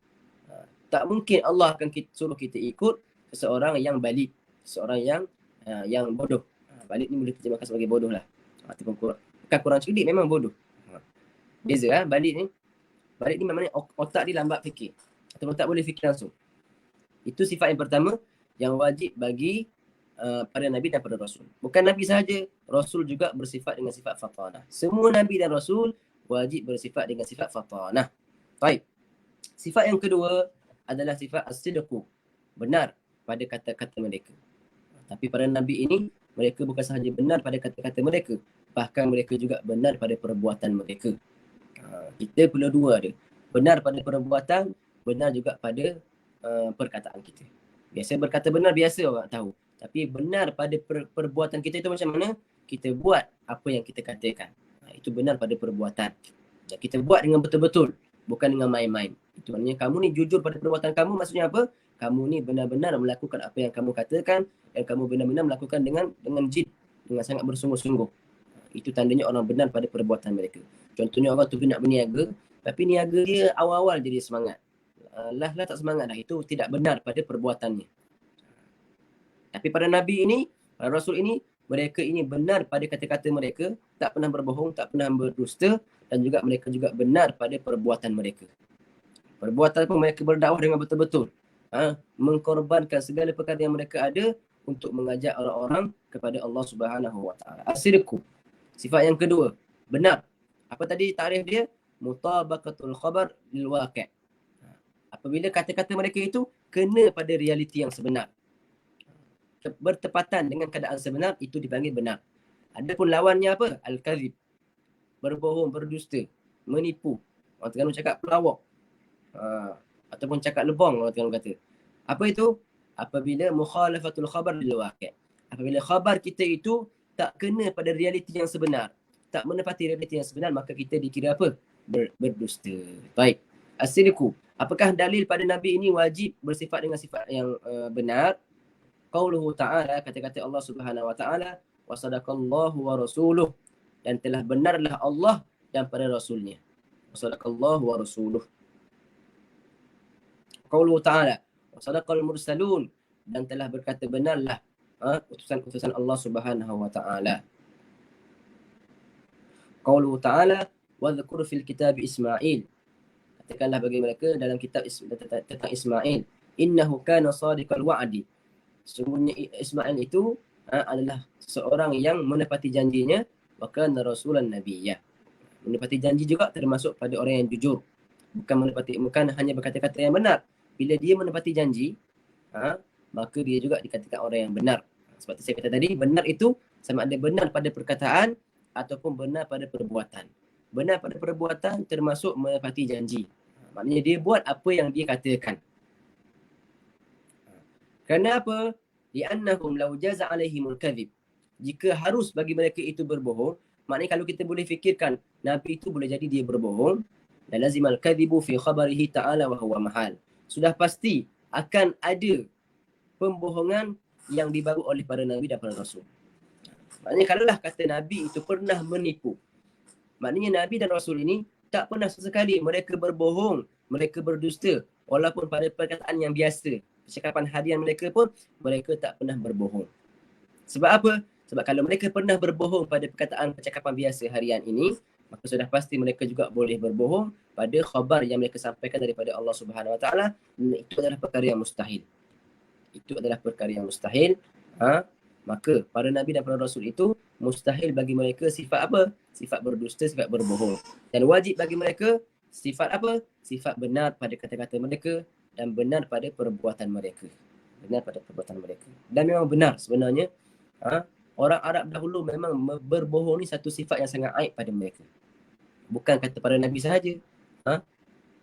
Tak mungkin Allah akan suruh kita ikut seseorang yang balid, seseorang yang bodoh. Balid ni boleh terjemahkan sebagai bodoh lah, ataupun bukan kurang cerdik, memang bodoh. Beza balid ni. Balid ni memang otak dia lambat fikir, ataupun tak boleh fikir langsung. Itu sifat yang pertama yang wajib bagi para nabi dan para rasul. Bukan nabi sahaja, rasul juga bersifat dengan sifat fatanah. Semua nabi dan rasul wajib bersifat dengan sifat fatanah. Baik. Sifat yang kedua adalah sifat as-sidqu, benar pada kata-kata mereka. Tapi para nabi ini, mereka bukan sahaja benar pada kata-kata mereka, bahkan mereka juga benar pada perbuatan mereka. Kita perlu dua dia. Benar pada perbuatan, benar juga pada perkataan kita. Biasa berkata benar, biasa orang tahu. Tapi benar pada perbuatan kita itu macam mana? Kita buat apa yang kita katakan. Itu benar pada perbuatan. Dan kita buat dengan betul-betul, bukan dengan main-main. Itu maknanya kamu ni jujur pada perbuatan kamu, maksudnya apa? Kamu ni benar-benar melakukan apa yang kamu katakan, dan kamu benar-benar melakukan dengan jid, dengan sangat bersungguh-sungguh. Itu tandanya orang benar pada perbuatan mereka. Contohnya orang tu nak berniaga, tapi niaga dia awal-awal jadi semangat. Lah tak semangat dah. Itu tidak benar pada perbuatannya. Tapi para nabi ini, para rasul ini, mereka ini benar pada kata-kata mereka, tak pernah berbohong, tak pernah berdusta, dan juga mereka juga benar pada perbuatan mereka. Perbuatan pun mereka berdakwah dengan betul-betul. Mengkorbankan segala perkara yang mereka ada untuk mengajak orang-orang kepada Allah Subhanahu Wa Taala. As-sidqu. Sifat yang kedua, benar. Apa tadi takrif dia? Mutabaqatul khabar lil waqi'. Apabila kata-kata mereka itu kena pada realiti yang sebenar, bertepatan dengan keadaan sebenar, itu dipanggil benar. Adapun lawannya apa? Al-kadhib. Berbohong, berdusta, menipu. Orang Terengganu cakap pelawak. Ataupun cakap lebong, orang Terengganu kata. Apa itu? Apabila mukhalafatul khabar lil waqi'. Apabila khabar kita itu tak kena pada realiti yang sebenar, tak menepati realiti yang sebenar, maka kita dikira apa? Berdusta. Baik. As-sidqu. Apakah dalil pada Nabi ini wajib bersifat dengan sifat yang benar? Qauluhu ta'ala, kata-kata Allah Subhanahu Wa Ta'ala, wa sadaqallahu wa rasuluh, dan telah benarlah Allah dan para rasulnya. Wa sadaqallahu wa rasuluh. Qauluhu ta'ala, wa sadaqal mursalun, dan telah berkata benarlah utusan-utusan Allah Subhanahu Wa Ta'ala. Qauluhu ta'ala, wa dhkur fil kitab Ismail, katakanlah bagi mereka dalam kitab tentang Ismail, innahu kana sadiqal wa'di, sesungguhnya Ismail itu adalah seorang yang menepati janjinya, wa kana rasulan nabiyyah. Menepati janji juga termasuk pada orang yang jujur, bukan hanya berkata-kata yang benar. Bila dia menepati janji, maka dia juga dikatakan orang yang benar. Sebab saya kata tadi, benar itu sama ada benar pada perkataan ataupun benar pada perbuatan. Benar pada perbuatan termasuk menepati janji. Maknanya dia buat apa yang dia katakan. Kerana apa? Li'annahum law jaza 'alaihimul kadhib. Jika harus bagi mereka itu berbohong, maknanya kalau kita boleh fikirkan Nabi itu boleh jadi dia berbohong, la lazimal kadhibu fi khabarihi ta'ala wa huwa mahal. Sudah pasti akan ada pembohongan yang dibawa oleh para nabi dan para rasul. Maknanya kalaulah kata Nabi itu pernah menipu, maknanya Nabi dan Rasul ini tak pernah sesekali mereka berbohong, mereka berdusta, walaupun pada perkataan yang biasa, percakapan harian mereka pun, mereka tak pernah berbohong. Sebab apa? Sebab kalau mereka pernah berbohong pada percakapan biasa harian ini, maka sudah pasti mereka juga boleh berbohong pada khabar yang mereka sampaikan daripada Allah Subhanahu Wa Taala. Itu adalah perkara yang mustahil. Itu adalah perkara yang mustahil. Maka para nabi dan para rasul itu mustahil bagi mereka sifat apa? Sifat berdusta, sifat berbohong. Dan wajib bagi mereka sifat apa? Sifat benar pada kata-kata mereka dan benar pada perbuatan mereka. Benar pada perbuatan mereka. Dan memang benar sebenarnya orang Arab dahulu memang berbohong ni satu sifat yang sangat aib pada mereka. Bukan kata para Nabi sahaja. Ha?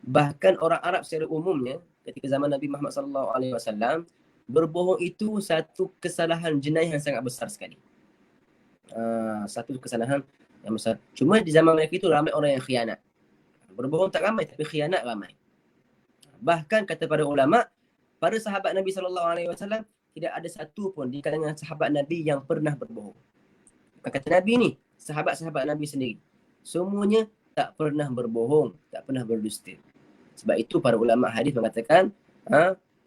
Bahkan orang Arab secara umumnya ketika zaman Nabi Muhammad SAW, berbohong itu satu kesalahan jenayah yang sangat besar sekali. Satu kesalahan yang besar. Cuma di zaman mereka itu ramai orang yang khianat. Berbohong tak ramai tapi khianat ramai. Bahkan kata para ulama, para sahabat Nabi SAW tidak ada satu pun di kalangan sahabat Nabi yang pernah berbohong. Bukan kata Nabi ni, sahabat-sahabat Nabi sendiri. Semuanya tak pernah berbohong, tak pernah berdusta. Sebab itu para ulama hadis mengatakan,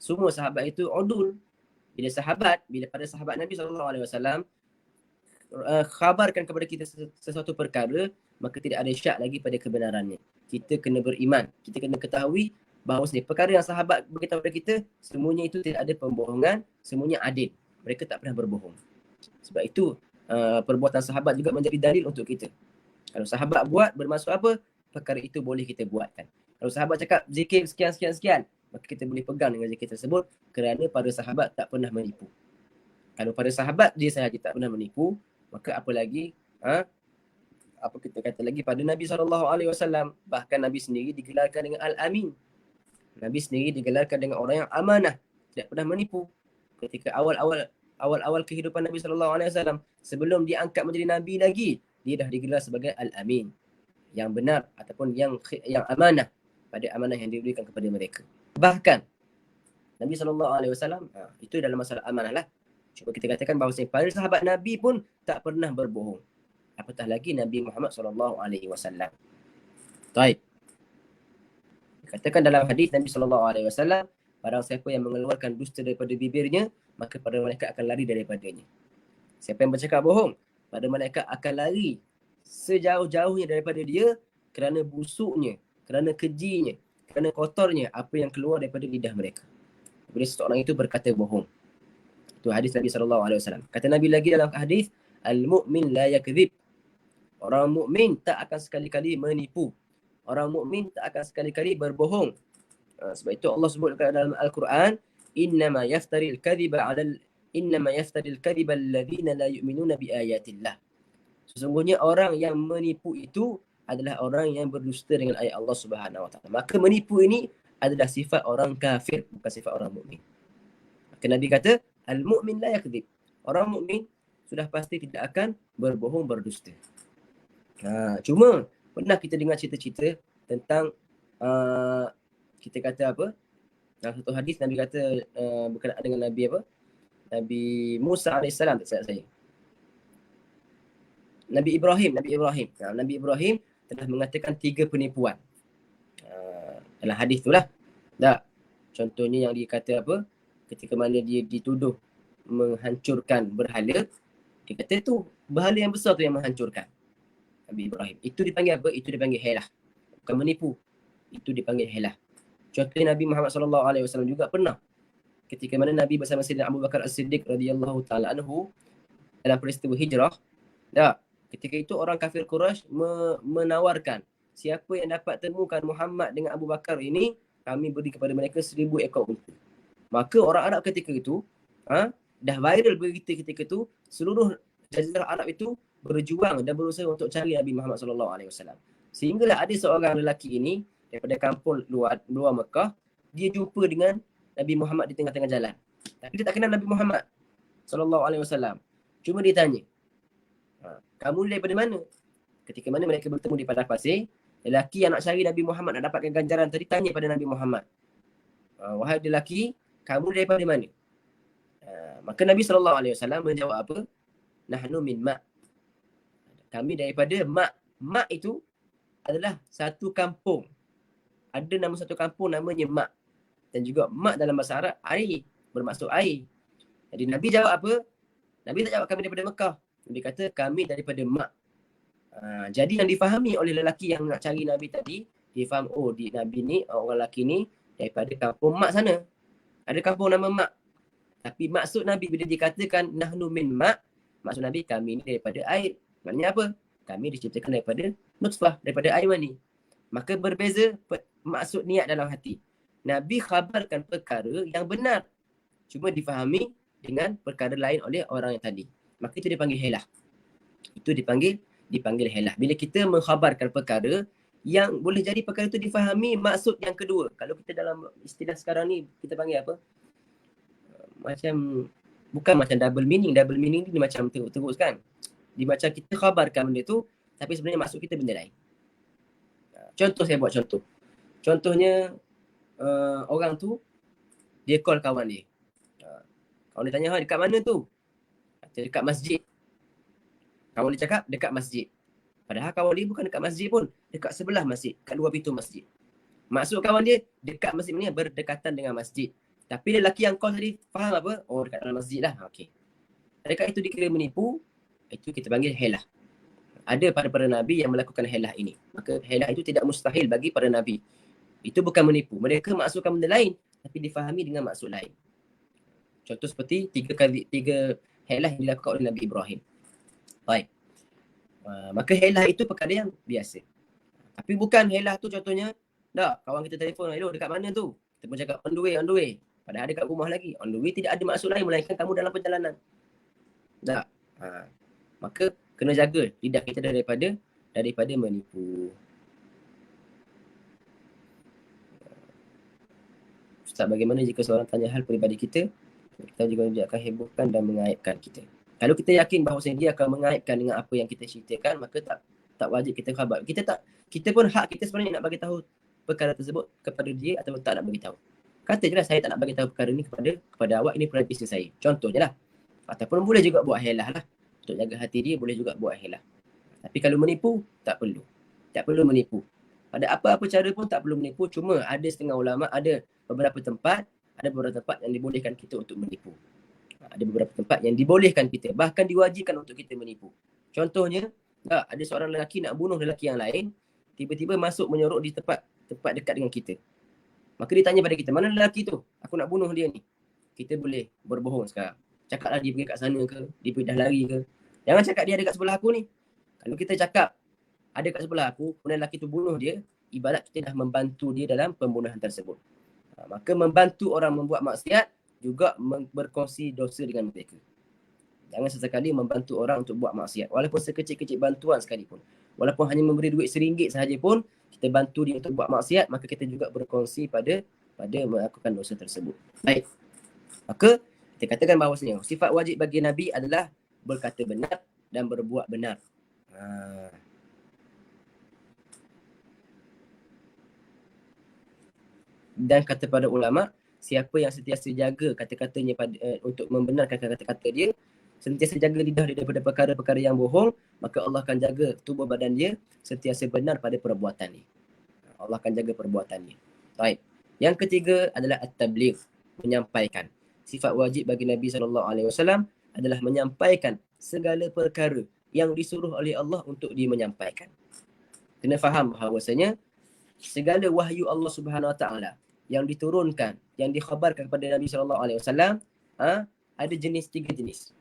semua sahabat itu udul. Bila pada sahabat Nabi SAW khabarkan kepada kita sesuatu perkara, maka tidak ada syak lagi pada kebenarannya. Kita kena beriman. Kita kena ketahui bahawa perkara yang sahabat beritahu kepada kita, semuanya itu tidak ada pembohongan, semuanya adil. Mereka tak pernah berbohong. Sebab itu perbuatan sahabat juga menjadi dalil untuk kita. Kalau sahabat buat bermaksud apa, perkara itu boleh kita buatkan. Kalau sahabat cakap zikir sekian, maka kita boleh pegang dengan zikir tersebut kerana para sahabat tak pernah menipu. Kalau para sahabat dia sahaja tak pernah menipu, maka apa lagi apa kita kata lagi pada Nabi SAW. Bahkan Nabi sendiri digelarkan dengan Al-Amin. Nabi sendiri digelarkan dengan orang yang amanah, tidak pernah menipu. Ketika awal-awal kehidupan Nabi SAW, sebelum diangkat menjadi Nabi lagi, dia dah digelar sebagai Al-Amin, yang benar ataupun yang amanah pada amanah yang diberikan kepada mereka. Bahkan Nabi SAW, itu dalam masalah amanah lah. Cuba kita katakan bahawa para sahabat Nabi pun tak pernah berbohong. Apatah lagi Nabi Muhammad SAW. Baik. Katakan dalam hadis Nabi SAW, barang siapa yang mengeluarkan dusta daripada bibirnya, maka para malaikat akan lari daripadanya. Siapa yang bercakap bohong, para malaikat akan lari sejauh-jauhnya daripada dia kerana busuknya, kerana kejinya, kerana kotornya apa yang keluar daripada lidah mereka. Bila seseorang itu berkata bohong. Itu hadis Nabi SAW. Kata Nabi lagi dalam hadis, Al-mu'min la yakzib. Orang mukmin tak akan sekali-kali menipu. Orang mukmin tak akan sekali-kali berbohong. Sebab itu Allah sebut dalam Al-Quran, innama yaftaril kadhiba alladhina la yu'minuna bi ayatillah. Sesungguhnya orang yang menipu itu adalah orang yang berdusta dengan ayat Allah Subhanahu Wa Taala. Maka menipu ini adalah sifat orang kafir, bukan sifat orang mukmin. Maka Nabi kata, al-mu'min la yakdzib. Orang mukmin sudah pasti tidak akan berbohong, berdusta. Cuma pernah kita dengar cerita-cerita tentang kita kata apa? Dalam satu hadis Nabi kata berkenaan dengan Nabi apa? Nabi Musa AS, tak silap saya. Nabi Ibrahim. Nabi Ibrahim telah mengatakan 3 penipuan. Dalam hadis itulah. Tak. Contohnya yang dia kata apa? Ketika mana dia dituduh menghancurkan berhala, dia kata tu berhala yang besar tu yang menghancurkan Nabi Ibrahim. Itu dipanggil apa? Itu dipanggil helah. Bukan menipu. Itu dipanggil helah. Contohnya Nabi Muhammad SAW juga pernah. Ketika mana Nabi bersama Sayyidina Abu Bakar As-Siddiq radhiyallahu taala anhu dalam peristiwa hijrah, ketika itu orang kafir Quraisy menawarkan, siapa yang dapat temukan Muhammad dengan Abu Bakar ini, kami beri kepada mereka 1000 ekor unta. Maka orang Arab ketika itu, dah viral berita ketika itu, seluruh jazirah Arab itu berjuang dan berusaha untuk cari Nabi Muhammad SAW. Sehinggalah ada seorang lelaki ini daripada kampung luar Mekah, dia jumpa dengan Nabi Muhammad di tengah-tengah jalan. Tapi dia tak kenal Nabi Muhammad SAW. Cuma dia tanya, kamu daripada mana? Ketika mana mereka bertemu di padang pasir, lelaki yang nak cari Nabi Muhammad, nak dapatkan ganjaran tadi, tanya pada Nabi Muhammad, wahai lelaki, kamu daripada mana? Maka Nabi SAW menjawab apa? Nahnu min ma'. Kami daripada Ma'. Ma' itu adalah satu kampung. Ada nama satu kampung namanya Ma'. Dan juga Ma' dalam bahasa Arab, air. Bermaksud air. Jadi Nabi jawab apa? Nabi tak jawab kami daripada Mekah. Nabi kata kami daripada Ma'. Jadi yang difahami oleh lelaki yang nak cari Nabi tadi, dia faham, Nabi ni, orang lelaki ni daripada kampung Ma' sana. Ada kampung nama Ma'. Tapi maksud Nabi bila dikatakan nahnu min ma', maksud Nabi kami ni daripada air. Maknanya apa? Kami diciptakan daripada nutfah, daripada air mani. Maka berbeza maksud niat dalam hati. Nabi khabarkan perkara yang benar, cuma difahami dengan perkara lain oleh orang yang tadi. maka itu dipanggil helah. Itu dipanggil helah. Bila kita mengkhabarkan perkara yang boleh jadi perkara itu difahami maksud yang kedua. Kalau kita dalam istilah sekarang ni, kita panggil apa? Macam, bukan macam double meaning. Double meaning ni macam terus kan. Dia macam kita khabarkan benda tu, tapi sebenarnya maksud kita benda lain. Contoh, saya buat contoh. Contohnya, orang tu, dia call kawan dia. Kawan dia tanya, dekat mana tu? Kata, dekat masjid. Kawan dia cakap, dekat masjid. Padahal kawan dia bukan dekat masjid pun. Dekat sebelah masjid. Kat luar pintu masjid. Maksud kawan dia, dekat masjid ni berdekatan dengan masjid. Tapi lelaki yang call tadi, faham apa? Oh, dekat dalam masjid lah. Okey. Adakah itu dikira menipu? Itu kita panggil helah. Ada para Nabi yang melakukan helah ini. Maka helah itu tidak mustahil bagi para Nabi. Itu bukan menipu. Mereka maksudkan benda lain, tapi difahami dengan maksud lain. Contoh seperti tiga helah yang dilakukan oleh Nabi Ibrahim. Baik. Maka helah itu perkara yang biasa. Tapi bukan helah tu contohnya, kawan kita telefon, hello, dekat mana tu? Kita pun cakap on the way. Padahal dekat rumah lagi. On the way tidak ada maksud lain melainkan kamu dalam perjalanan. Maka kena jaga lidah kita daripada menipu. Ustaz, bagaimana jika seorang tanya hal peribadi kita juga dia akan hebohkan dan mengaibkan kita? Kalau kita yakin bahawa dia akan mengaibkan dengan apa yang kita ceritakan, maka tak wajib kita khabar. Kita pun hak kita sebenarnya nak bagi tahu perkara tersebut kepada dia atau tak nak bagi tahu. Kata je lah, saya tak nak bagi tahu perkara ni kepada awak, ini privacy saya. Contoh je lah. Ataupun boleh juga buat helah lah. Untuk jaga hati dia, boleh juga buat helah. Tapi kalau menipu, tak perlu. Tak perlu menipu. Pada apa-apa cara pun tak perlu menipu. Cuma ada setengah ulama, ada beberapa tempat yang dibolehkan kita untuk menipu. Ada beberapa tempat yang dibolehkan kita, bahkan diwajibkan untuk kita menipu. Contohnya, ada seorang lelaki nak bunuh lelaki yang lain, tiba-tiba masuk menyorok di tempat dekat dengan kita. Maka dia tanya pada kita, mana lelaki tu? Aku nak bunuh dia ni. Kita boleh berbohong sekarang. Cakaplah dia pergi kat sana ke, dia pergi dah lari ke. Jangan cakap dia ada kat sebelah aku ni. Kalau kita cakap ada kat sebelah aku, kemudian lelaki tu bunuh dia, ibarat kita dah membantu dia dalam pembunuhan tersebut. Maka membantu orang membuat maksiat juga berkongsi dosa dengan mereka. Jangan sesekali membantu orang untuk buat maksiat. Walaupun sekecil-kecil bantuan sekalipun. Walaupun hanya memberi duit RM1 sahaja pun, kita bantu dia untuk buat maksiat, maka kita juga berkongsi pada melakukan dosa tersebut. Baik. Maka kita katakan bahawasanya sifat wajib bagi Nabi adalah berkata benar dan berbuat benar. Dan kata para ulama, siapa yang sentiasa jaga kata-katanya untuk membenarkan kata-kata dia, sentiasa jaga lidah dia daripada perkara-perkara yang bohong, maka Allah akan jaga tubuh badan dia sentiasa benar pada perbuatan dia. Allah akan jaga perbuatan dia. Baik. Yang ketiga adalah at-tabligh, menyampaikan. Sifat wajib bagi Nabi SAW adalah menyampaikan segala perkara yang disuruh oleh Allah untuk dia menyampaikan. Kena faham bahawasanya segala wahyu Allah Subhanahu Wa Taala yang diturunkan, yang dikhabarkan kepada Nabi SAW, ada tiga jenis.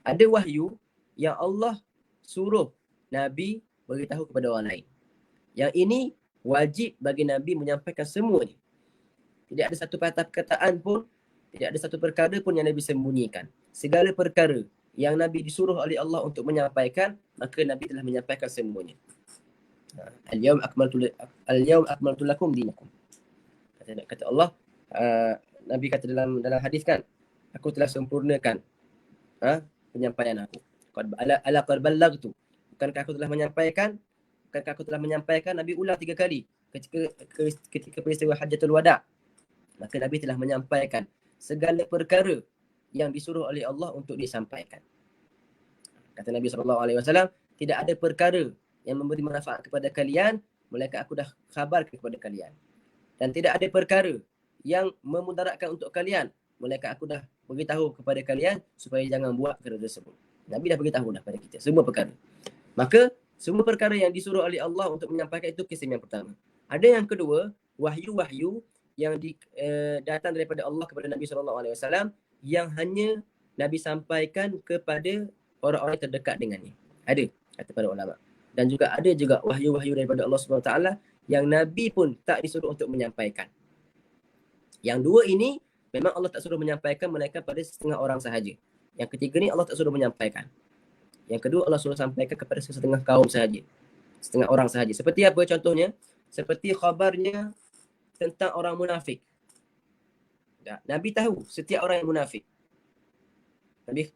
Ada wahyu yang Allah suruh Nabi beritahu kepada orang lain. Yang ini wajib bagi Nabi menyampaikan semuanya. Tidak ada satu perkataan pun, tidak ada satu perkara pun yang Nabi sembunyikan. Segala perkara yang Nabi disuruh oleh Allah untuk menyampaikan, maka Nabi telah menyampaikan semuanya. Al-yawm akmaltu lakum dinakum. Kata Allah, Nabi kata dalam hadis kan, aku telah sempurnakan penyampaian aku. Ala qad ballaghtu. Bukankah aku telah menyampaikan? Nabi ulang 3 kali ketika peristiwa Hajjatul Wada. Maka Nabi telah menyampaikan segala perkara yang disuruh oleh Allah untuk disampaikan. Kata Nabi SAW, tidak ada perkara yang memberi manfaat kepada kalian melainkan aku dah khabarkan kepada kalian. Dan tidak ada perkara yang memudaratkan untuk kalian melainkan aku dah beritahu kepada kalian supaya jangan buat perkara tersebut. Nabi dah beritahu dah pada kita semua perkara. Maka semua perkara yang disuruh oleh Allah untuk menyampaikan itu kisah yang pertama. Ada yang kedua, wahyu-wahyu yang datang daripada Allah kepada Nabi SAW yang hanya Nabi sampaikan kepada orang-orang terdekat dengannya. Ada, kata para ulama. Dan juga ada juga wahyu-wahyu daripada Allah SWT yang Nabi pun tak disuruh untuk menyampaikan. Yang dua ini memang Allah tak suruh menyampaikan melainkan pada setengah orang sahaja. Yang ketiga ni Allah tak suruh menyampaikan. Yang kedua Allah suruh sampaikan kepada setengah kaum sahaja. Setengah orang sahaja. Seperti apa contohnya? Seperti khabarnya tentang orang munafik. Nabi tahu setiap orang yang munafik.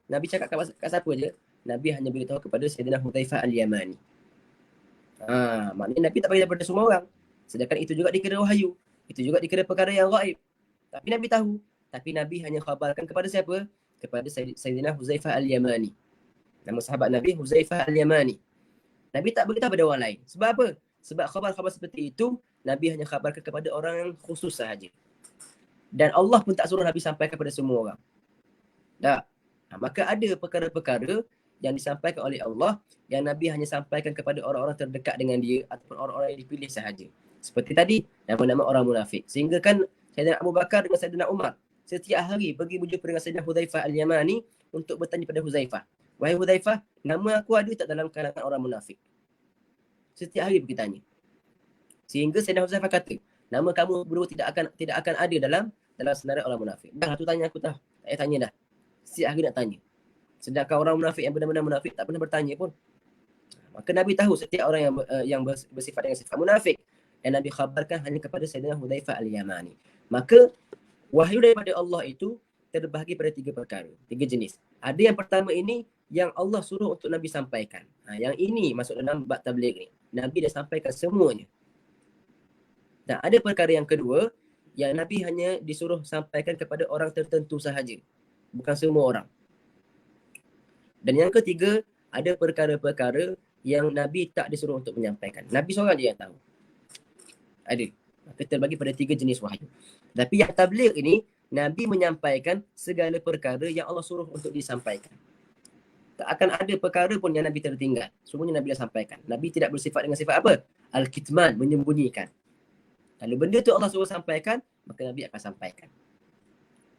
Nabi cakap kat siapa je? Nabi hanya beritahu kepada Sayyidina Hudzaifah Al-Yamani. Maknanya Nabi tak beritahu kepada semua orang. Sedangkan itu juga dikira wahyu. Itu juga dikira perkara yang gaib. Tapi Nabi tahu. Tapi Nabi hanya khabarkan kepada siapa? Kepada Sayyidina Hudzaifah Al-Yamani. Nama sahabat Nabi Hudzaifah Al-Yamani. Nabi tak beritahu kepada orang lain. Sebab apa? Sebab khabar-khabar seperti itu Nabi hanya khabarkan kepada orang yang khusus sahaja. Dan Allah pun tak suruh Nabi sampaikan kepada semua orang. Tak. Maka ada perkara-perkara yang disampaikan oleh Allah yang Nabi hanya sampaikan kepada orang-orang terdekat dengan dia ataupun orang-orang yang dipilih sahaja. Seperti tadi, nama-nama orang munafik. Sehingga kan Sayyidina Abu Bakar dengan Sayyidina Umar setiap hari pergi berjumpa dengan Sayyidina Hudzaifah Al-Yamani untuk bertanya pada Hudzaifah. Wahai Hudzaifah, nama aku ada tak dalam kalangan orang munafik? Setiap hari pergi tanya. Sehingga Sayyidina Hudzaifah kata, nama kamu berdua tidak akan ada dalam senarai orang munafik. Dah tu tanya aku dah. Tak payah tanya dah. Setiap hari nak tanya. Sedangkan orang munafik yang benar-benar munafik tak pernah bertanya pun. Maka Nabi tahu setiap orang yang bersifat dengan sifat munafik. Dan Nabi khabarkan hanya kepada Sayyidina Hudzaifah Al-Yamani. Maka wahyu daripada Allah itu terbahagi pada 3 perkara. 3 jenis. Ada yang pertama ini yang Allah suruh untuk Nabi sampaikan. Yang ini masuk dalam bab tabligh ni. Nabi dah sampaikan semuanya. Dan ada perkara yang kedua yang Nabi hanya disuruh sampaikan kepada orang tertentu sahaja. Bukan semua orang. Dan yang ketiga, ada perkara-perkara yang Nabi tak disuruh untuk menyampaikan. Nabi seorang je yang tahu. Ada. Maka terbagi pada 3 jenis wahyu. Tapi yang tabligh ini, Nabi menyampaikan segala perkara yang Allah suruh untuk disampaikan. Tak akan ada perkara pun yang Nabi tertinggal. Semuanya Nabi dah sampaikan. Nabi tidak bersifat dengan sifat apa? Al-kitman, menyembunyikan. Kalau benda tu Allah suruh sampaikan, maka Nabi akan sampaikan.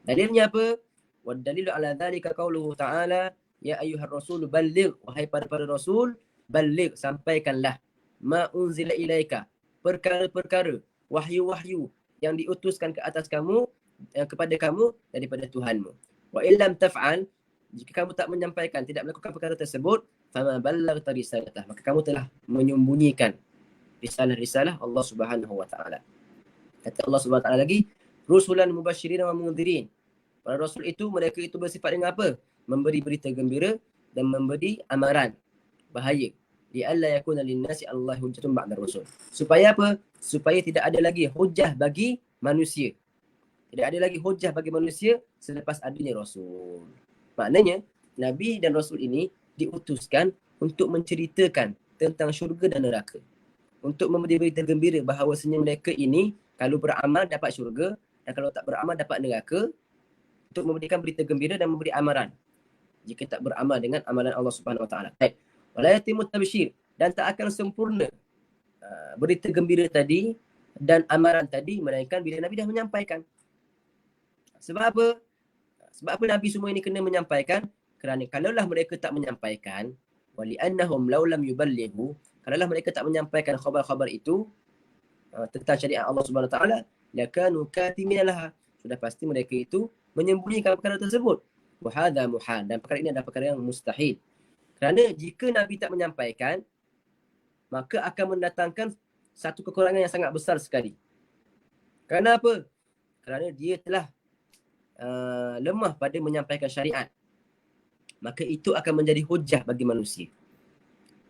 Dalilnya apa? Wadalilu ala dhalika qauluhu ta'ala ya ayyuhar rasul balligh, wahai para rasul, balligh, sampaikanlah ma unzila ilaika, perkara-perkara wahyu-wahyu yang diutuskan ke atas kamu, kepada kamu daripada Tuhanmu. Wa illam taf'al, jika kamu tak menyampaikan, tidak melakukan perkara tersebut, fama ballaghta risalatah, maka kamu telah menyembunyikan risalah-risalah Allah Subhanahu wa taala. Kata Allah Subhanahu wa taala lagi, rusulan mubasysyirin wa mundzirin. Para rasul itu, mereka itu bersifat dengan apa? Memberi berita gembira dan memberi amaran bahaya. Li'alla yakuna lin-nasi 'alallahi hujjatun ba'da rusul. Supaya apa? Supaya tidak ada lagi hujah bagi manusia. Tidak ada lagi hujah bagi manusia selepas adanya rasul. Maknanya, Nabi dan Rasul ini diutuskan untuk menceritakan tentang syurga dan neraka. Untuk memberi berita gembira bahawasanya mereka ini kalau beramal dapat syurga dan kalau tak beramal dapat neraka. Untuk memberikan berita gembira dan memberi amaran jika tak beramal dengan amalan Allah Subhanahu wa taala. Baik. Wala yatimut tabsyir, dan tak akan sempurna berita gembira tadi dan amaran tadi melainkan bila Nabi dah menyampaikan. Sebab apa? Sebab apa Nabi semua ini kena menyampaikan? Kerana kalaulah mereka tak menyampaikan, wali annahum law lam yuballighu, kalaulah mereka tak menyampaikan khabar-khabar itu tentang syariat Allah Subhanahu wa taala, lakanu katimin laha, sudah pasti mereka itu menyembunyikan perkara tersebut. Wa hadha muhal, dan perkara ini adalah perkara yang mustahil. Kerana jika Nabi tak menyampaikan, maka akan mendatangkan satu kekurangan yang sangat besar sekali. Kerana apa? Kerana dia telah lemah pada menyampaikan syariat. Maka itu akan menjadi hujah bagi manusia.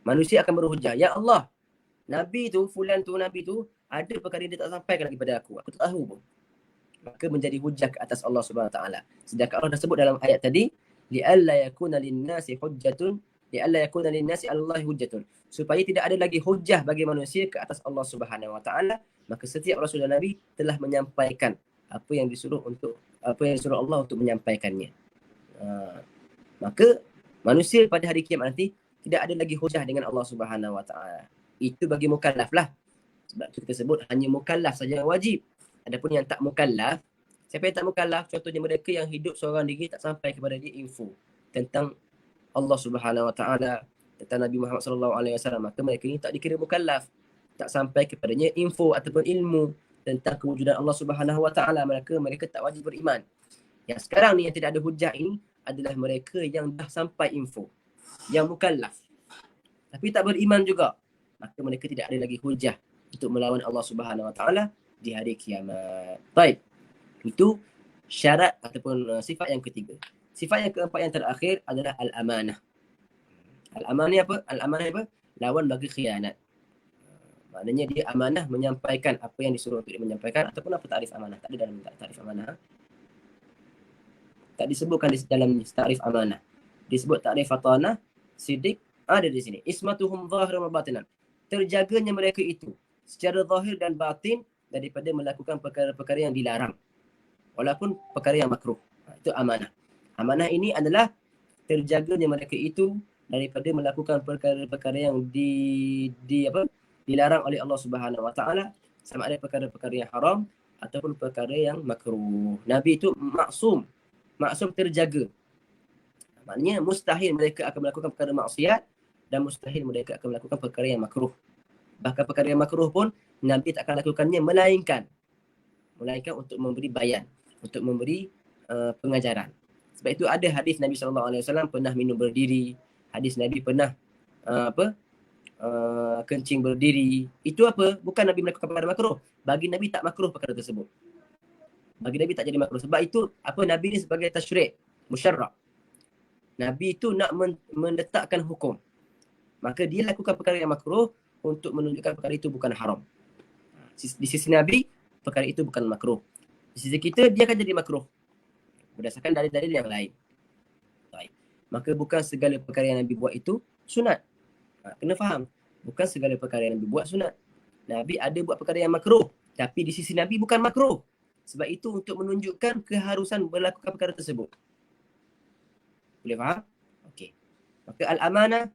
Manusia akan berhujah, ya Allah, Nabi tu, fulan tu, Nabi tu, ada perkara yang dia tak sampaikan lagi pada aku tak tahu pun. Maka menjadi hujah ke atas Allah Subhanahu wa taala. Sedangkan Allah dah sebut dalam ayat tadi, li'alla yakuna lin-nasi hujjatun, li'alla yakuna lin-nasi 'alallahi hujjatun, supaya tidak ada lagi hujah bagi manusia ke atas Allah Subhanahu wa taala. Maka setiap rasul dan nabi telah menyampaikan apa yang disuruh Allah untuk menyampaikannya. Maka manusia pada hari kiamat nanti tidak ada lagi hujah dengan Allah Subhanahu wa taala. Itu bagi mukallaf lah. Sebab itu kita sebut hanya mukallaf saja yang wajib. Adapun yang tak mukallaf, siapa yang tak mukallaf? Contohnya mereka yang hidup seorang diri tak sampai kepada dia info tentang Allah Subhanahu wa taala, tentang Nabi Muhammad sallallahu alaihi wasallam, maka mereka ini tak dikira mukallaf. Tak sampai kepadanya info ataupun ilmu tentang kewujudan Allah Subhanahu wa taala, mereka tak wajib beriman. Yang sekarang ni yang tidak ada hujah ini adalah mereka yang dah sampai info, yang mukallaf tapi tak beriman juga, maka mereka tidak ada lagi hujah untuk melawan Allah Subhanahu Wa Taala di hari kiamat. Baik, itu syarat ataupun sifat yang ketiga. Sifat yang keempat yang terakhir adalah al-amanah. Al-amanah apa? Al-amanah apa? Lawan bagi khianat. Maknanya dia amanah menyampaikan apa yang disuruh untuk dia menyampaikan, ataupun apa takrif amanah. Tak ada dalam takrif amanah. Tak disebutkan di dalam takrif amanah. Disebut takrif fatanah, sidik, ada di sini. Ismatuhum zahiran wa batinan. Terjaganya mereka itu secara zahir dan batin daripada melakukan perkara-perkara yang dilarang. Walaupun perkara yang makruh. Itu amanah. Amanah ini adalah terjaganya mereka itu daripada melakukan perkara-perkara yang dilarang oleh Allah Subhanahu Wa Taala, sama ada perkara-perkara yang haram ataupun perkara yang makruh. Nabi itu maksum terjaga. Maknanya mustahil mereka akan melakukan perkara maksiat dan mustahil mereka akan melakukan perkara yang makruh. Bahkan perkara yang makruh pun Nabi tak akan lakukannya melainkan untuk memberi bayan, untuk memberi pengajaran. Sebab itu ada hadis Nabi SAW pernah minum berdiri, hadis Nabi pernah kencing berdiri. Itu apa? Bukan Nabi melakukan perkara makruh. Bagi Nabi tak makruh perkara tersebut. Bagi Nabi tak jadi makruh. Sebab itu apa, Nabi ni sebagai tasyri', musyarra'. Nabi itu nak menletakkan hukum. Maka dia lakukan perkara yang makruh untuk menunjukkan perkara itu bukan haram. Di sisi Nabi, perkara itu bukan makruh. Di sisi kita, dia akan jadi makruh berdasarkan dalil-dalil yang lain. Baik. Maka bukan segala perkara yang Nabi buat itu sunat. Kena faham. Bukan segala perkara yang Nabi buat sunat. Nabi ada buat perkara yang makruh. Tapi di sisi Nabi bukan makruh. Sebab itu untuk menunjukkan keharusan berlakukan perkara tersebut. Boleh faham? Okey. Maka al-amanah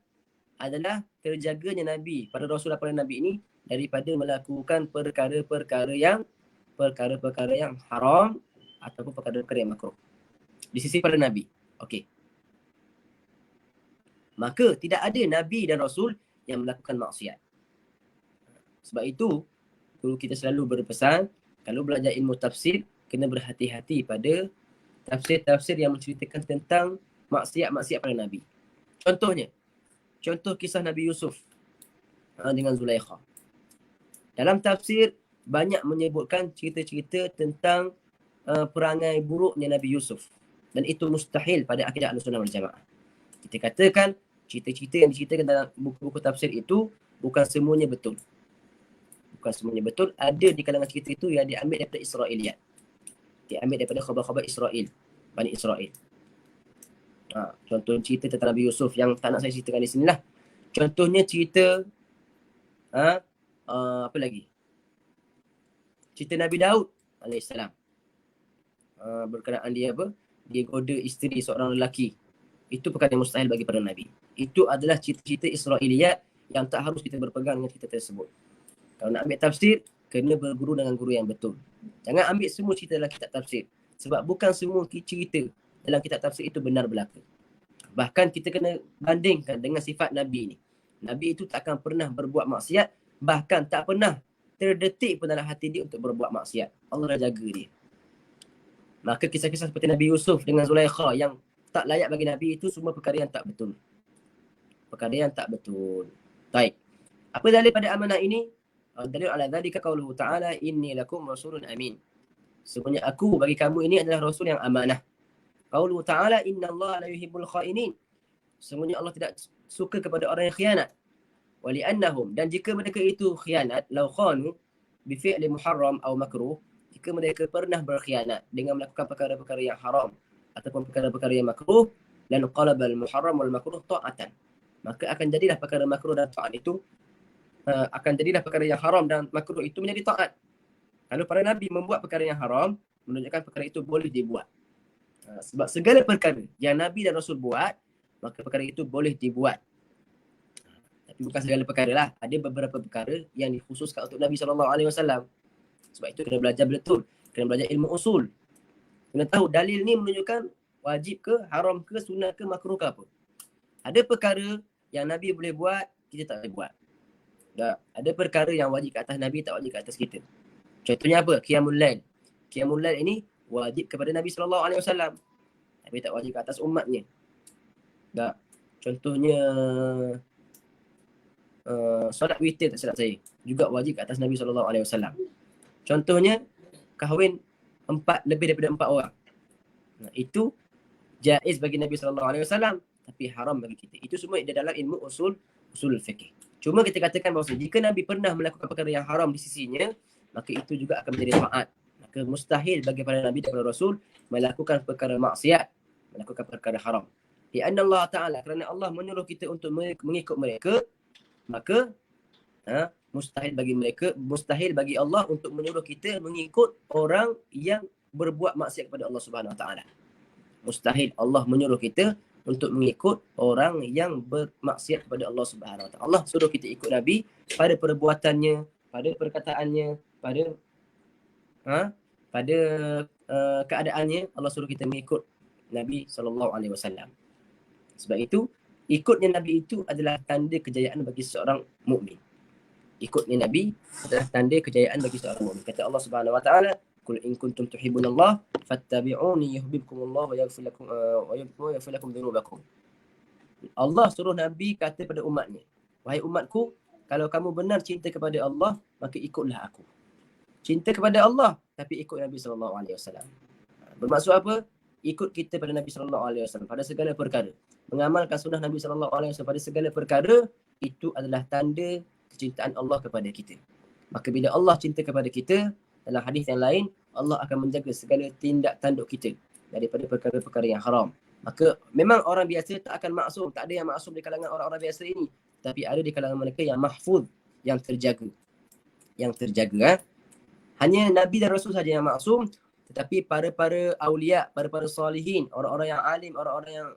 adalah terjaganya Nabi, para Rasul dan para Nabi ini daripada melakukan perkara-perkara yang haram ataupun perkara-perkara yang makruh. Di sisi para Nabi. Okey. Maka tidak ada Nabi dan Rasul yang melakukan maksiat. Sebab itu, guru kita selalu berpesan, kalau belajar ilmu tafsir, kena berhati-hati pada tafsir-tafsir yang menceritakan tentang maksiat-maksiat pada Nabi. Contoh kisah Nabi Yusuf dengan Zulaikha. Dalam tafsir, banyak menyebutkan cerita-cerita tentang perangai buruknya Nabi Yusuf. Dan itu mustahil pada akidah Ahlussunnah wal Jamaah. Kita katakan, cerita-cerita yang diceritakan dalam buku-buku tafsir itu bukan semuanya betul. Bukan semuanya betul. Ada di kalangan cerita itu yang diambil daripada Israiliyat. Diambil daripada khabar-khabar Israel. Bani Israel. Contoh cerita tentang Nabi Yusuf yang tak nak saya ceritakan di sinilah. Contohnya cerita apa lagi? Cerita Nabi Daud alaihissalam. Berkenaan dia apa? Dia goda isteri seorang lelaki. Itu perkara yang mustahil bagi para Nabi. Itu adalah cerita-cerita Israiliyat yang tak harus kita berpegang dengan cerita tersebut. Kalau nak ambil tafsir, kena berguru dengan guru yang betul. Jangan ambil semua cerita dalam kitab tafsir. Sebab bukan semua cerita dalam kitab tafsir itu benar belaka. Bahkan kita kena bandingkan dengan sifat Nabi ni. Nabi itu tak akan pernah berbuat maksiat. Bahkan tak pernah terdetik pun dalam hati dia untuk berbuat maksiat. Allah dah jaga dia. Maka kisah-kisah seperti Nabi Yusuf dengan Zulaikha yang tak layak bagi Nabi itu semua perkara yang tak betul. Perkara yang tak betul. Baik. Apa dalil pada amanah ini? Dalil ala dzalika qauluhu ta'ala inni lakum rasulun amin. Sebenarnya aku bagi kamu ini adalah rasul yang amanah. Qauluhu ta'ala innallaha la yuhibbul khainin. Sebenarnya Allah tidak suka kepada orang yang khianat. Wa li'annahum, dan jika mereka itu khianat, law khanu bi fi'li muharram aw makruh, jika mereka pernah berkhianat dengan melakukan perkara-perkara yang haram ataupun perkara-perkara yang makruh, lan qalaba al-muharram wal makruh ta'atan. Maka akan jadilah perkara makruh dan taat itu akan jadilah perkara yang haram dan makruh itu menjadi taat. Kalau para nabi membuat perkara yang haram, menunjukkan perkara itu boleh dibuat. Sebab segala perkara yang nabi dan rasul buat, maka perkara itu boleh dibuat. Tapi bukan segala perkara lah. Ada beberapa perkara yang dikhususkan untuk Nabi SAW. Sebab itu kena belajar betul. Kena belajar ilmu usul. Kena tahu dalil ni menunjukkan wajib ke, haram ke, sunat ke, makruh ke apa. Ada perkara yang Nabi boleh buat, kita tak boleh buat. Ada perkara yang wajib ke atas Nabi, tak wajib ke atas kita. Contohnya apa? Qiyamul Lail. Qiyamul Lail ini wajib kepada Nabi SAW. tapi tak wajib ke atas umatnya. Tak. Contohnya solat witir tak silap saya, juga wajib ke atas Nabi SAW. Contohnya kahwin lebih daripada 4 orang. Nah, itu jaiz bagi Nabi SAW, tapi haram bagi kita. Itu semua di dalam ilmu usul fikih. Cuma kita katakan bahawa jika Nabi pernah melakukan perkara yang haram di sisinya, maka itu juga akan menjadi taat. Maka mustahil bagi para Nabi dan para Rasul melakukan perkara maksiat, melakukan perkara haram. Kerana Allah Ta'ala, kerana Allah menyuruh kita untuk mengikut mereka, maka mustahil bagi Allah untuk menyuruh kita mengikut orang yang berbuat maksiat kepada Allah Subhanahu Wa Ta'ala. Mustahil Allah menyuruh kita untuk mengikut orang yang bermaksiat kepada Allah Subhanahu Wa Ta'ala. Allah suruh kita ikut Nabi pada perbuatannya, pada perkataannya, pada keadaannya. Allah suruh kita mengikut Nabi SAW. Sebab itu, ikutnya Nabi itu adalah tanda kejayaan bagi seorang mukmin. Ikutnya Nabi adalah tanda kejayaan bagi seorang mukmin. Kata Allah Subhanahu Wa Ta'ala, "Qul in kuntum tuhibbunallah fattabi'uni yuhibbukumullah wa yaghfir lakum dhunubakum." Allah suruh Nabi kata pada umatnya, "Wahai umatku, kalau kamu benar cinta kepada Allah, maka ikutlah aku." Cinta kepada Allah, tapi ikut Nabi SAW. Bermaksud apa? Ikut kita pada Nabi SAW pada segala perkara. Mengamalkan sunnah Nabi SAW pada segala perkara, itu adalah tanda kecintaan Allah kepada kita. Maka bila Allah cinta kepada kita, dalam hadis yang lain, Allah akan menjaga segala tindak tanduk kita daripada perkara-perkara yang haram. Maka memang orang biasa tak akan maksum. Tak ada yang maksum di kalangan orang-orang biasa ini. Tapi ada di kalangan mereka yang mahfuz, yang terjaga. Hanya Nabi dan Rasul saja yang maksum. Tetapi para awliya, para salihin, orang-orang yang alim, orang-orang yang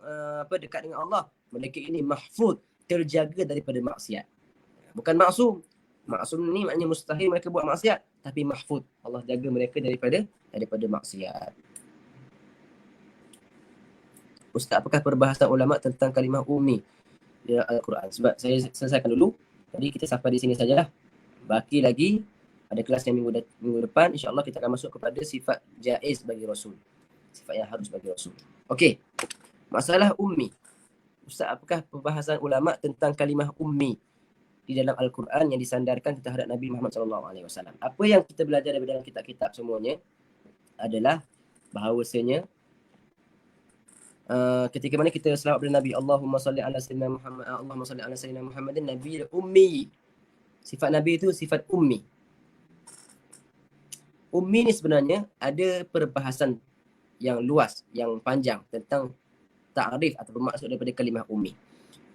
dekat dengan Allah, mereka ini mahfuz, terjaga daripada maksiat. Bukan maksum. Maksum ni maknanya mustahil mereka buat maksiat, tapi mahfuz. Allah jaga mereka daripada maksiat. Ustaz, apakah perbahasan ulama tentang kalimah ummi di Al-Quran? Sebab saya selesaikan dulu. Jadi kita sampai di sini sajalah. Baki lagi ada kelas yang minggu depan, insya-Allah kita akan masuk kepada sifat jaiz bagi Rasul. Sifat yang harus bagi Rasul. Okey. Masalah ummi. Ustaz, apakah perbahasan ulama tentang kalimah ummi di dalam Al-Quran yang disandarkan terhadap Nabi Muhammad SAW? Apa yang kita belajar dari dalam kitab-kitab semuanya adalah bahawasanya ketika mana kita selawat kepada Nabi, Allahumma salli ala sayyidina Muhammad, Allahumma salli ala sayyidina Muhammadin Nabi ummi. Sifat Nabi itu sifat ummi. Ummi ni sebenarnya ada perbahasan yang luas, yang panjang tentang ta'rif atau maksud daripada kalimah ummi.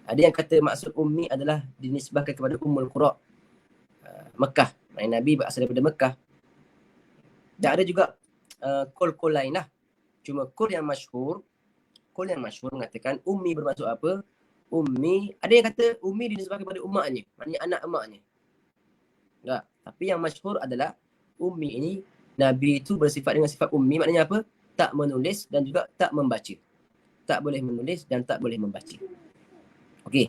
Ada yang kata maksud ummi adalah dinisbahkan kepada Ummul Qura, Mekah. Nabi berasal daripada Mekah. Dan ada juga kol-kol lain lah. Cuma kol yang masyhur mengatakan ummi bermaksud apa? Ummi, ada yang kata ummi dinisbahkan kepada umaknya, maknanya anak emaknya. Tak. Tapi yang masyhur adalah ummi ini, Nabi itu bersifat dengan sifat ummi, maknanya apa? Tak menulis dan juga tak membaca. Tak boleh menulis dan tak boleh membaca. Okey.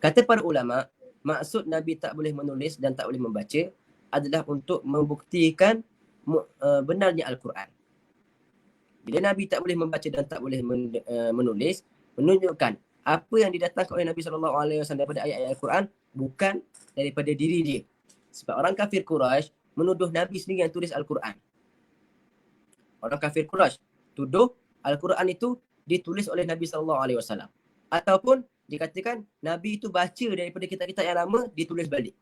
Kata para ulama, maksud Nabi tak boleh menulis dan tak boleh membaca adalah untuk membuktikan benarnya Al-Quran. Bila Nabi tak boleh membaca dan tak boleh menulis, menunjukkan apa yang didatangkan oleh Nabi SAW daripada ayat-ayat Al-Quran bukan daripada diri dia. Sebab orang kafir Quraisy menuduh Nabi sendiri yang tulis Al-Quran. Orang kafir Quraisy tuduh Al-Quran itu ditulis oleh Nabi SAW. Ataupun dikatakan Nabi itu baca daripada kitab-kitab yang lama, ditulis balik.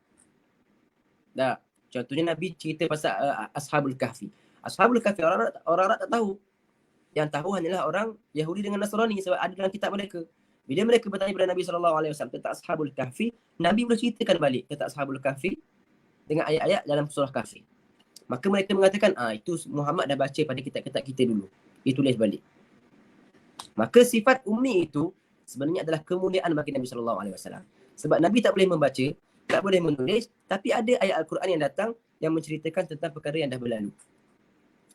Contohnya Nabi cerita pasal Ashabul Kahfi. Ashabul Kahfi orang Arab tak tahu. Yang tahu hanyalah orang Yahudi dengan Nasrani sebab ada dalam kitab mereka. Bila mereka bertanya kepada Nabi SAW tentang Ashabul Kahfi, Nabi boleh ceritakan balik tentang Ashabul Kahfi dengan ayat-ayat dalam surah Kahfi. Maka mereka mengatakan, itu Muhammad dah baca pada kitab-kitab kita dulu. Ditulis balik. Maka sifat ummi itu sebenarnya adalah kemuliaan bagi Nabi SAW. Sebab Nabi tak boleh membaca, tak boleh menulis, tapi ada ayat Al-Quran yang datang yang menceritakan tentang perkara yang dah berlalu.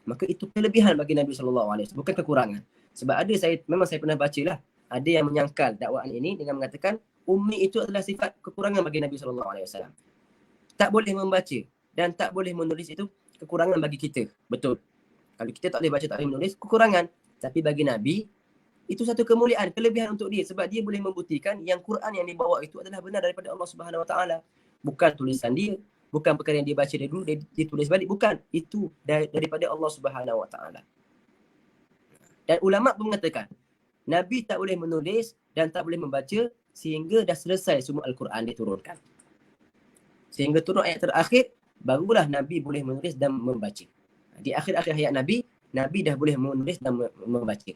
Maka itu kelebihan bagi Nabi SAW, bukan kekurangan. Sebab memang saya pernah baca lah, ada yang menyangkal dakwaan ini dengan mengatakan ummi itu adalah sifat kekurangan bagi Nabi SAW. Tak boleh membaca dan tak boleh menulis itu kekurangan bagi kita. Betul. Kalau kita tak boleh baca, tak boleh menulis, kekurangan. Tapi bagi Nabi, itu satu kemuliaan, kelebihan untuk dia sebab dia boleh membuktikan yang Quran yang dibawa itu adalah benar daripada Allah Subhanahu Wa Taala. Bukan tulisan dia, bukan perkara yang dia baca dari dulu, dia tulis balik, bukan. Itu daripada Allah Subhanahu Wa Taala. Dan ulama pun mengatakan, Nabi tak boleh menulis dan tak boleh membaca sehingga dah selesai semua Al-Quran diturunkan. Sehingga turun ayat terakhir, barulah Nabi boleh menulis dan membaca. Di akhir-akhir hayat Nabi, Nabi dah boleh menulis dan membaca.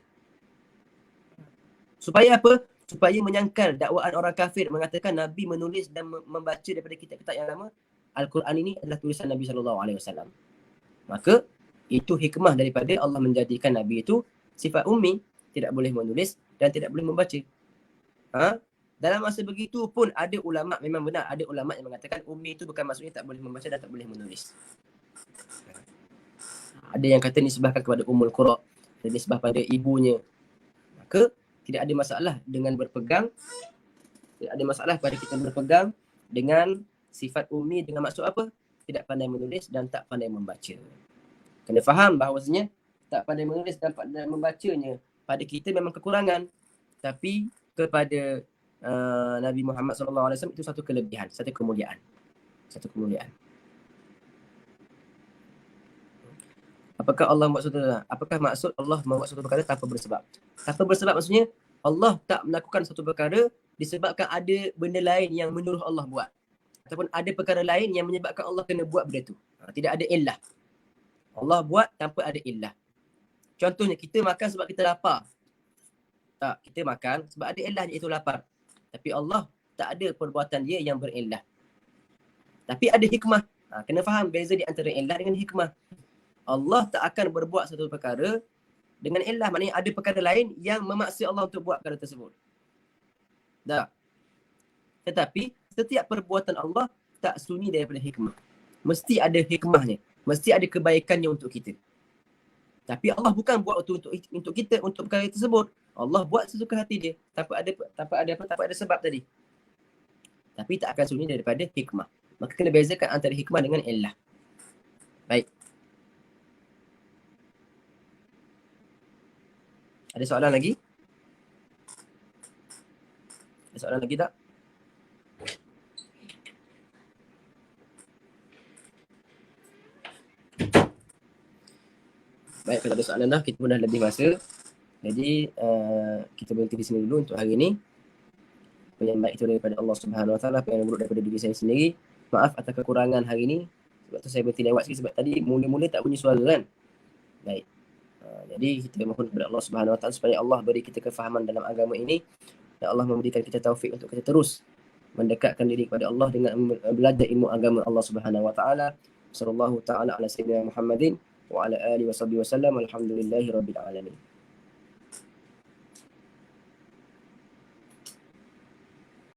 Supaya apa? Supaya menyangkal dakwaan orang kafir mengatakan Nabi menulis dan membaca daripada kitab-kitab yang lama. Al-Quran ini adalah tulisan Nabi SAW. Maka itu hikmah daripada Allah menjadikan Nabi itu sifat ummi, tidak boleh menulis dan tidak boleh membaca. Dalam masa begitu pun ada ulama, memang benar ada ulama yang mengatakan ummi itu bukan maksudnya tak boleh membaca dan tak boleh menulis. Ada yang kata nisbahkan kepada Ummul Qura, ada nisbah pada ibunya. Maka tidak ada masalah dengan berpegang, tidak ada masalah pada kita berpegang dengan sifat ummi dengan maksud apa? Tidak pandai menulis dan tak pandai membaca. Kena faham bahawasanya tak pandai menulis dan pandai membacanya pada kita memang kekurangan. Tapi kepada Nabi Muhammad SAW itu satu kelebihan, satu kemuliaan. Satu kemuliaan. Apakah maksud Allah membuat satu perkara tanpa bersebab? Tanpa bersebab maksudnya Allah tak melakukan satu perkara disebabkan ada benda lain yang menyuruh Allah buat. Ataupun ada perkara lain yang menyebabkan Allah kena buat benda tu. Tidak ada illah. Allah buat tanpa ada illah. Contohnya kita makan sebab kita lapar. Tak, kita makan sebab ada illah iaitu lapar. Tapi Allah tak ada perbuatan dia yang berillah. Tapi ada hikmah. Kena faham beza di antara illah dengan hikmah. Allah tak akan berbuat satu perkara dengan illah, maknanya ada perkara lain yang memaksa Allah untuk buat perkara tersebut. Tak. Tetapi setiap perbuatan Allah tak sunyi daripada hikmah. Mesti ada hikmahnya. Mesti ada kebaikannya untuk kita. Tapi Allah bukan buat untuk kita, untuk perkara tersebut. Allah buat sesuka hati dia. Tanpa ada sebab tadi. Tapi tak akan sunyi daripada hikmah. Maka kena bezakan antara hikmah dengan illah. Baik. Ada soalan lagi? Ada soalan lagi tak? Baik, kalau ada soalan dah, kita pun dah lebih masa. Jadi, kita berhenti di sini dulu untuk hari ini. Apa yang baik itu daripada Allah Subhanahu Wa Taala, apa yang buruk daripada diri saya sendiri. Maaf atas kekurangan hari ini. Sebab tu saya berhenti lewat sikit sebab tadi mula-mula tak bunyi suara kan. Baik. Jadi kita mohon kepada Allah Subhanahu Wa Taala supaya Allah beri kita kefahaman dalam agama ini dan Allah memberikan kita taufik untuk kita terus mendekatkan diri kepada Allah dengan belajar ilmu agama Allah Subhanahu Wa Taala. Sallallahu taala ala sayyidina Muhammadin wa ala alihi wa sahbihi wasallam. Alhamdulillahirabbil alamin.